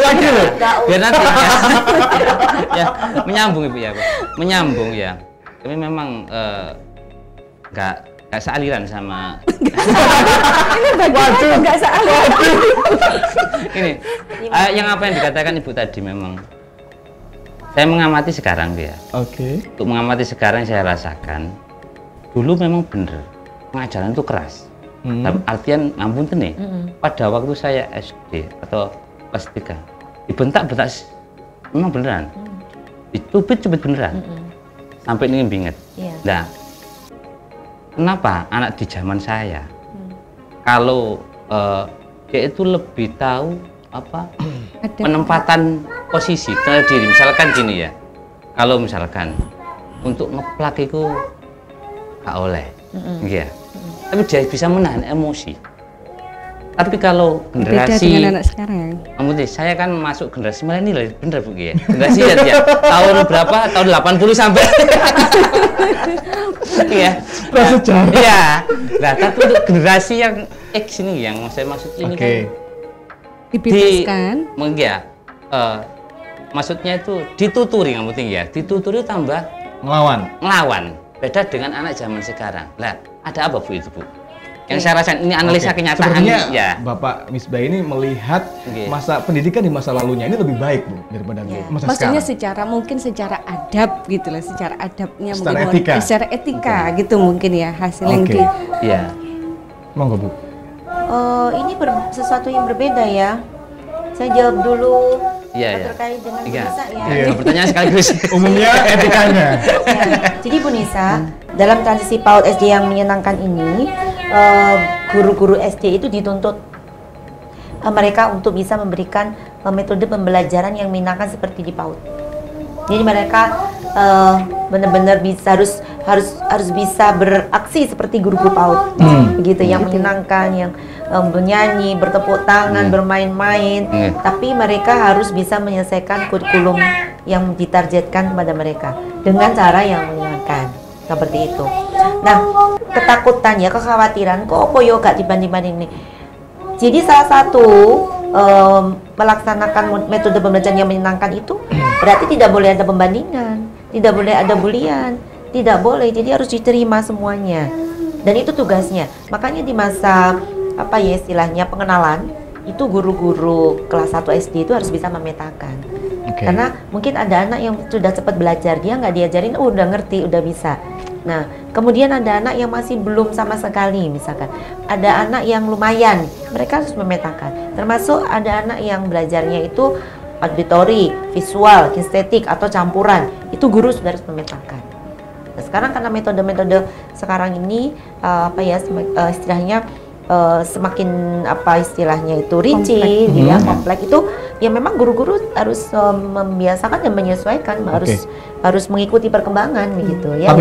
lagi loh. Biar nanti ya, menyambung Ibu ya, Bu. Menyambung ya. Kami memang nggak sealiran sama. Ini bagaimana nggak sealiran? Ini yang apa yang dikatakan Ibu tadi memang. Saya mengamati sekarang dia. Untuk mengamati sekarang saya rasakan. Dulu memang bener, pengajaran itu keras. Dalam artian, ngampun nih, pada waktu saya SD atau kelas 3, dibentak-bentak memang beneran. Dicubit-cubit beneran. Sampai ini binget. Nah, kenapa anak di zaman saya, kalau dia itu lebih tahu apa penempatan posisi diri. Misalkan gini ya, kalau misalkan untuk ngeplak itu gak oleh, ya. Tapi dia bisa menahan emosi. Tapi kalau generasi, beda dengan anak sekarang. Saya kan masuk generasi milenial, bener Bu ya. Generasi ya, tahun berapa? Tahun 80 sampai. Iya. Iya. Nah, tapi untuk generasi yang X ini yang saya maksud ini kan dibebaskan. Maksudnya itu dituturi, nggak penting ya. Dituturi tambah ngelawan. Beda dengan anak zaman sekarang. Lah, ada apa Bu itu Bu? Yang saya rasain ini analisa kenyataan. Sebenarnya ya. Bapak Misbah ini melihat masa pendidikan di masa lalunya ini lebih baik Bu daripada masa maksudnya sekarang. mungkin secara adab gitu lah, secara adabnya secara mungkin etika. Secara etika gitu mungkin ya hasilnya. Iya. Monggo Bu. Ini sesuatu yang berbeda ya. Saya jawab dulu terkait dengan Bu Nisa ya. Pertanyaan sekaligus. Umumnya etikanya. Jadi Bu Nisa, dalam transisi PAUD SD yang menyenangkan ini, guru-guru SD itu dituntut mereka untuk bisa memberikan metode pembelajaran yang menyenangkan seperti di PAUD. Jadi mereka benar-benar bisa harus bisa beraksi seperti guru-guru PAUD, begitu, yang menyenangkan, yang bernyanyi, bertepuk tangan, bermain-main, tapi mereka harus bisa menyelesaikan kurikulum yang ditargetkan kepada mereka dengan cara yang menyenangkan, seperti itu. Nah, ketakutannya, kekhawatiran, kok apa yo gak dibanding-banding nih. Jadi salah satu melaksanakan metode pembelajaran yang menyenangkan itu berarti tidak boleh ada pembandingan, tidak boleh ada bulian, tidak boleh. Jadi harus diterima semuanya. Dan itu tugasnya. Makanya di masa apa ya istilahnya pengenalan itu guru-guru kelas 1 SD itu harus bisa memetakan. Karena mungkin ada anak yang sudah cepat belajar, dia nggak diajarin, udah ngerti, udah bisa. Nah, kemudian ada anak yang masih belum sama sekali, misalkan. Ada anak yang lumayan, mereka harus memetakan. Termasuk ada anak yang belajarnya itu auditori, visual, kinestetik, atau campuran. Itu guru sudah harus memetakan. Nah, sekarang karena metode-metode sekarang ini, istilahnya, semakin istilahnya itu rinci, kompleks itu ya memang guru-guru harus membiasakan dan menyesuaikan, harus mengikuti perkembangan begitu ya.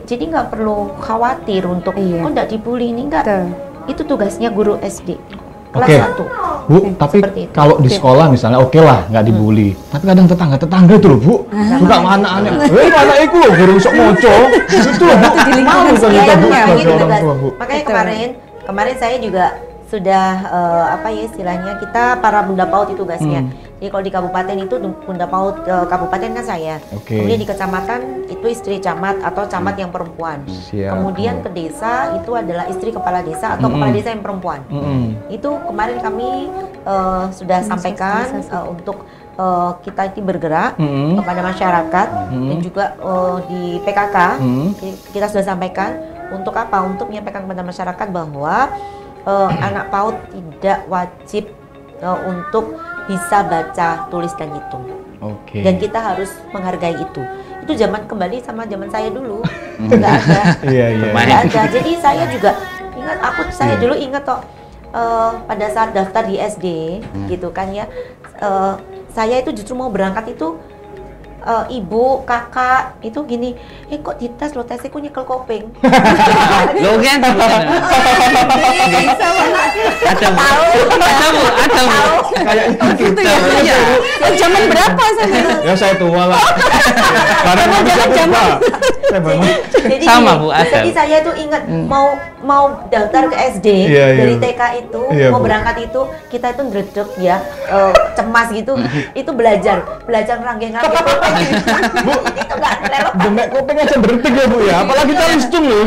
Jadi nggak perlu khawatir untuk kok nggak dibully ini enggak. Itu tugasnya guru SD kelas 1. Bu, tapi kalau di sekolah misalnya lah nggak dibully, tapi kadang tetangga itu loh Bu, suka sama anak-anak, anak itu loh guru sok moco, itu loh Bu, malu kan kita Bu. Makanya kemarin saya juga apa ya istilahnya, kita para bunda PAUD itu tugasnya. Jadi kalau di kabupaten itu bunda PAUD kabupaten kan saya. Kemudian di kecamatan itu istri camat atau camat yang perempuan. Kemudian ke desa itu adalah istri kepala desa atau kepala desa yang perempuan. Itu kemarin kami sudah sampaikan untuk kita itu bergerak kepada masyarakat dan juga di PKK kita sudah sampaikan untuk apa? Untuk menyampaikan kepada masyarakat bahwa anak PAUD tidak wajib untuk bisa baca, tulis dan hitung. Dan kita harus menghargai itu. Itu zaman kembali sama zaman saya dulu. Nggak ada. Nggak ada. Jadi saya juga ingat, saya dulu ingat pada saat daftar di SD gitu kan ya. Saya itu justru mau berangkat itu ibu, kakak itu gini, kok di tes lo tesnya kok nyekel kopeng. Lo kan ada Kayak gitu ya. Zaman berapa saya? Ya saya tua lah. Karena zaman. Jadi sama Bu, ada. Jadi saya tuh ingat mau daftar ke SD dari TK itu, mau berangkat itu kita itu ndredeg ya, cemas gitu. Itu belajar ngeranggeh-ngeranggeh kopeng. Bu, itu nggak lewat. demek kopeng aja berdetik ya Bu ya, apalagi calistung loh.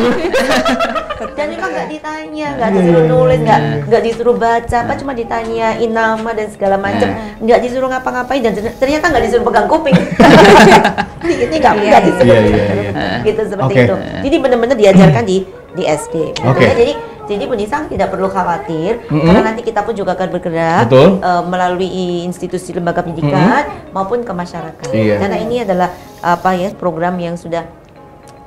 Dan memang nggak ditanya, nggak disuruh nulis, nggak disuruh baca, apa cuma ditanyain nama dan segala macam, nggak disuruh ngapa-ngapain dan ternyata nggak disuruh pegang kuping. Ini nggak disuruh, gitu seperti itu. Jadi benar-benar diajarkan di SD. Jadi Bu Nisa tidak perlu khawatir karena nanti kita pun juga akan bergerak melalui institusi lembaga pendidikan maupun ke masyarakat. Karena ini adalah program yang sudah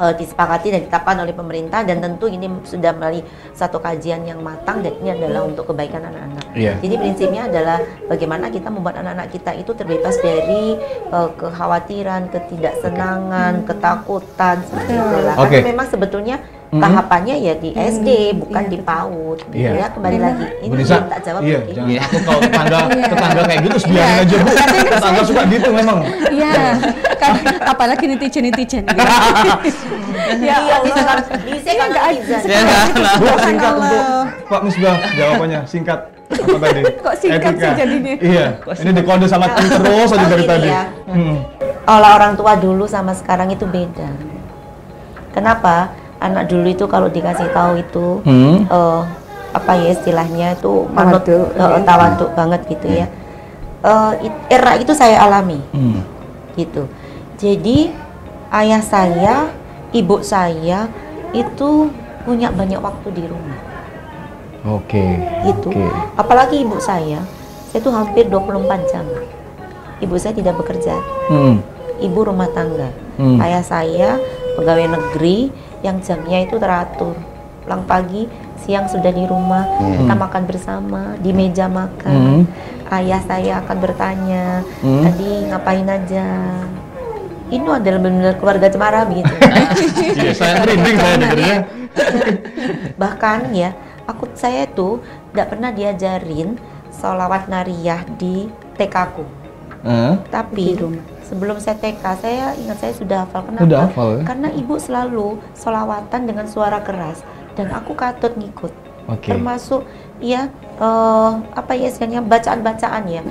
disepakati dan ditetapkan oleh pemerintah dan tentu ini sudah melalui satu kajian yang matang dan ini adalah untuk kebaikan anak-anak. Jadi prinsipnya adalah bagaimana kita membuat anak-anak kita itu terbebas dari kekhawatiran, ketidaksenangan, ketakutan seperti itulah. Karena memang sebetulnya tahapannya ya di SD bukan di PAUD. Ya kembali lagi. Ini Bisa, tak jawab. Jangan takut kalau tetangga kayak gitu biarin aja Bu. Tetangga suka gitu memang. Iya. Kan apalagi netizen. Ya Allah. Bisa kan nggak bisa. Bu, singkat untuk Pak Misbah jawabannya singkat. Apa tadi? Kok singkat sih jadinya? Iya. Ini dikode sama tim terus aja dari tadi. Olah orang tua dulu sama sekarang itu beda. Kenapa? Anak dulu itu kalau dikasih tahu itu istilahnya itu manut tawaduk banget gitu ya. Era itu saya alami. Gitu. Jadi ayah saya, ibu saya itu punya banyak waktu di rumah. Gitu. Apalagi ibu saya itu hampir 24 jam. Ibu saya tidak bekerja. Ibu rumah tangga. Ayah saya pegawai negeri yang jamnya itu teratur. Pulang pagi, siang sudah di rumah, kita makan bersama di meja makan. Ayah saya akan bertanya, tadi ngapain aja? Ini adalah benar-benar keluarga cemara begitu. Iya, saya merinding saya dengarnya. Bahkan ya, saya tuh tidak pernah diajarin sholawat nariyah di TK-ku. Tapi sebelum saya TK, saya ingat saya sudah hafal. Kenapa? Udah hafal, ya? Karena ibu selalu sholawatan dengan suara keras dan aku katut ngikut. Termasuk ya istilahnya bacaan-bacaan ya,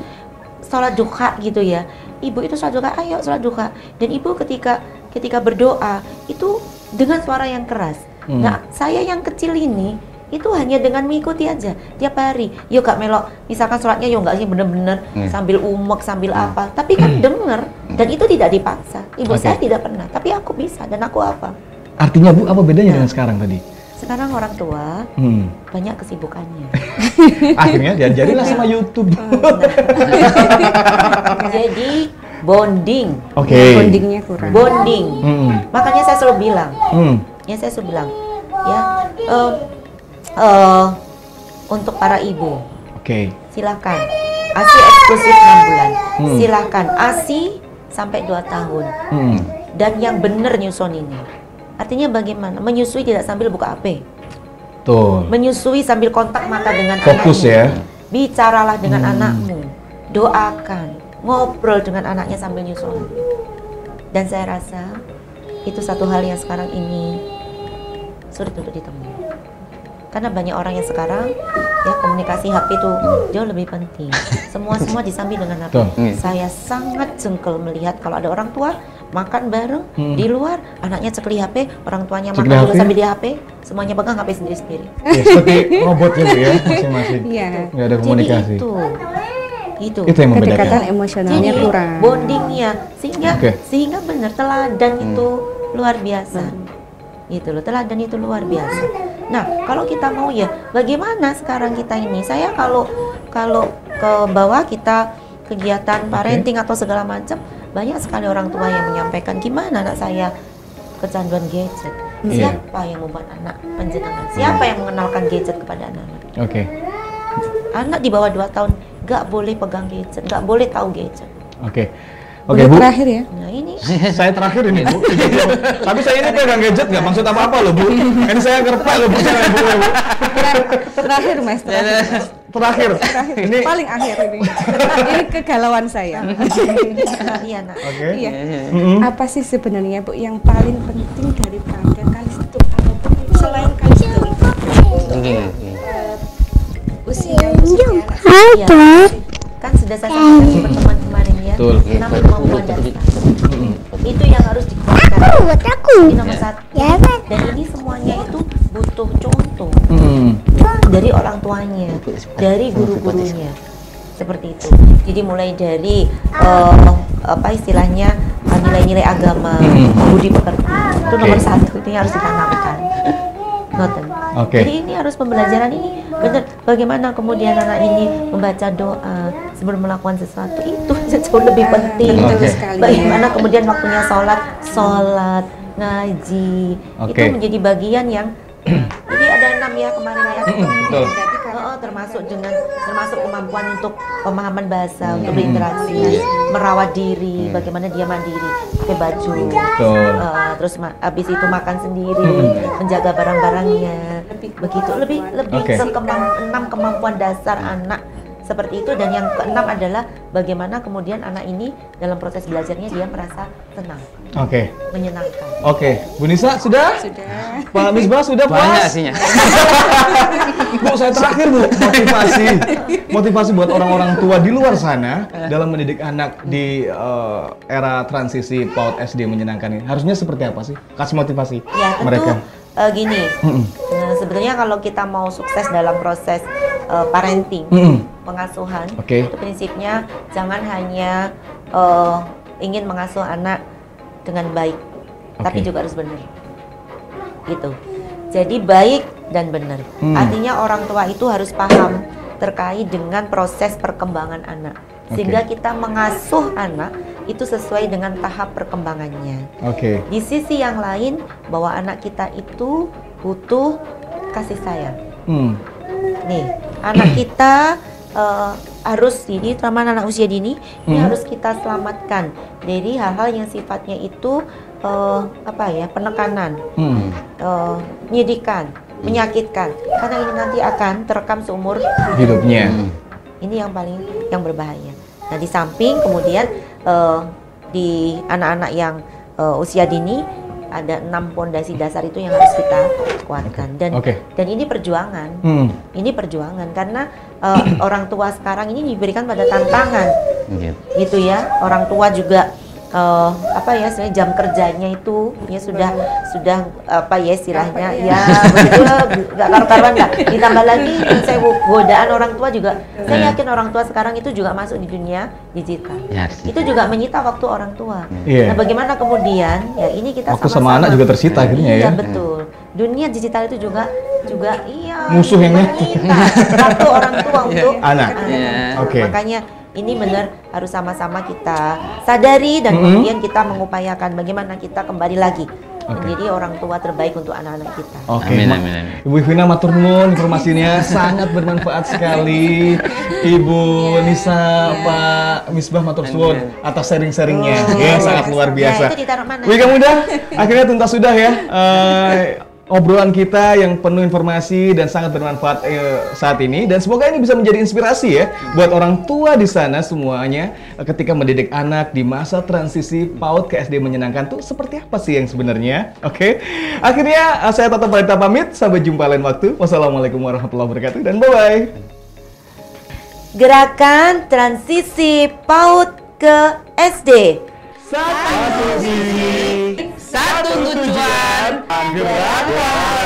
sholat duha gitu ya. Ibu itu sholat duha, ayo sholat duha. Dan ibu ketika berdoa itu dengan suara yang keras. Nah, saya yang kecil ini itu hanya dengan mengikuti aja tiap hari. Yuk Kak Melok, misalkan sholatnya yuk nggak sih bener-bener sambil umek sambil apa, tapi kan denger dan itu tidak dipaksa. Ibu saya tidak pernah, tapi aku bisa dan aku apa. Artinya Bu, apa bedanya dengan sekarang tadi? Sekarang orang tua banyak kesibukannya. Akhirnya diajarilah sama YouTube. Jadi bonding. Bondingnya kurang. Bonding. Makanya saya selalu bilang, untuk para ibu, silakan ASI eksklusif 6 bulan, silakan ASI sampai 2 tahun, dan yang benar nyusun ini. Artinya bagaimana? Menyusui tidak sambil buka HP. Menyusui sambil kontak mata dengan fokus anakmu. Ya. Bicaralah dengan anakmu, doakan, ngobrol dengan anaknya sambil nyusun. Dan saya rasa itu satu hal yang sekarang ini sulit untuk ditemui. Karena banyak orang yang sekarang ya komunikasi HP itu jauh lebih penting. Semua disambi dengan HP. Saya sangat jengkel melihat kalau ada orang tua makan bareng di luar, anaknya cekli HP, orang tuanya Cekli makan dulu HP? sambil di HP, semuanya pegang HP sendiri-sendiri. Ya, seperti robot gitu ya, masing-masing. Iya. Nggak ada komunikasi. Jadi itu Itu yang membedakan. Kedekatan emosionalnya jadi kurang. bondingnya sehingga Oke. sehingga benar teladan itu luar biasa. Gitu loh, teladan itu luar biasa. Nah, kalau kita mau ya, bagaimana sekarang kita ini? Saya kalau ke bawah kita kegiatan parenting atau segala macam, banyak sekali orang tua yang menyampaikan gimana anak saya kecanduan gadget. Iya. Siapa yang membuat anak penjenengan? Siapa yang mengenalkan gadget kepada anak-anak? Oke. Anak di bawah 2 tahun nggak boleh pegang gadget, nggak boleh tahu gadget. Oke. Udah Bu. terakhir ya. Nah ini Saya terakhir ini, Bu. Tapi saya ini pegang gadget nggak maksud apa-apa loh, Bu. Ini saya ngerpek loh, Bu. Terakhir Mas, Terakhir. Ini paling akhir ini. Ini kegalauan saya. iya nak. Oke. Iya. Apa sih sebenarnya Bu yang paling penting daripada kalistung ataupun selain kalistung? Usia Iya. Kan sudah saya sampaikan di pertemuan kemarin ya. Betul. 6 kemampuan dasar. Itu yang harus dikuatkan. Buat aku. Ini nomor 1. Ya kan? Dan ini semuanya itu butuh contoh Hmm. dari orang tuanya, dari guru-gurunya. Seperti itu. Jadi mulai dari apa istilahnya nilai-nilai agama, budi pekerti. Itu nomor 1. Itu yang harus ditanamkan. Noten. Oke. Jadi ini harus pembelajaran ini benar. Bagaimana kemudian anak ini membaca doa sebelum melakukan sesuatu itu jauh lebih penting. Betul Oke. sekali. Bagaimana kemudian waktunya sholat, ngaji, Oke. itu menjadi bagian yang jadi ada 6 ya kemarin ya. Betul. Termasuk kemampuan untuk pemahaman bahasa, untuk berinteraksi, merawat diri, bagaimana dia mandiri, pakai baju, Betul. terus habis itu makan sendiri, menjaga barang-barangnya, begitu. Lebih Oke. ke 6 kemampuan dasar anak seperti itu. Dan yang keenam adalah bagaimana kemudian anak ini dalam proses belajarnya dia merasa tenang, Oke. menyenangkan. Oke. Bu Nisa sudah? Sudah. Pak Misbah sudah puas? Banyak sihnya. Bu, saya terakhir Bu, motivasi buat orang-orang tua di luar sana dalam mendidik anak di era transisi PAUD SD menyenangkan ini. Harusnya seperti apa sih? Kasih motivasi Ya tentu mereka. gini, nah, sebenarnya kalau kita mau sukses dalam proses parenting, pengasuhan, Oke. itu prinsipnya jangan hanya ingin mengasuh anak dengan baik, tapi Oke. juga harus benar. Gitu. Jadi baik dan benar. Artinya orang tua itu harus paham terkait dengan proses perkembangan anak. Sehingga kita mengasuh anak itu sesuai dengan tahap perkembangannya. Oke. Di sisi yang lain, bahwa anak kita itu butuh kasih sayang. Nih, anak kita harus ini, terutama anak usia dini, ini harus kita selamatkan dari hal-hal yang sifatnya itu penekanan, penyidikan, menyakitkan. Karena ini nanti akan terekam seumur Hidupnya. Ini yang berbahaya. Nah, di samping kemudian di anak-anak yang usia dini ada 6 pondasi dasar itu yang harus kita kuatkan. Dan ini perjuangan. Ini perjuangan karena orang tua sekarang ini diberikan pada tantangan. Gitu ya. Orang tua juga sebenarnya jam kerjanya itu ya sudah istilahnya ya begitulah, nggak karuan nggak. Ditambah lagi saya godaan orang tua juga. Saya yakin orang tua sekarang itu juga masuk di dunia digital. Yes. Itu juga menyita waktu orang tua. Iya. Nah, bagaimana kemudian ya ini kita Waktu sama-sama. sama anak juga tersita akhirnya ya. Iya betul. Dunia digital itu juga iya. Musuh yang menyita waktu orang tua untuk Anak. Iya. Oke. Makanya ini benar harus sama-sama kita sadari dan kemudian kita mengupayakan bagaimana kita kembali lagi menjadi orang tua terbaik untuk anak-anak kita. Oke. Amin, amin, amin. Ibu Vina matur nuwun, informasinya sangat bermanfaat sekali. Ibu Nisa, Pak Misbah matur suwun atas sharing-sharingnya. Ya, sangat luar biasa. Ya, itu ditaruh mana? Wika Muda, akhirnya tuntas sudah ya. obrolan kita yang penuh informasi dan sangat bermanfaat saat ini, dan semoga ini bisa menjadi inspirasi ya buat orang tua di sana semuanya ketika mendidik anak di masa transisi PAUD ke SD menyenangkan tuh seperti apa sih yang sebenarnya. Oke. Akhirnya saya Toto Pradipta pamit, sampai jumpa lain waktu. Wassalamualaikum warahmatullahi wabarakatuh dan bye-bye. Gerakan transisi PAUD ke SD. Satu visi, Satu tujuan. gerakan.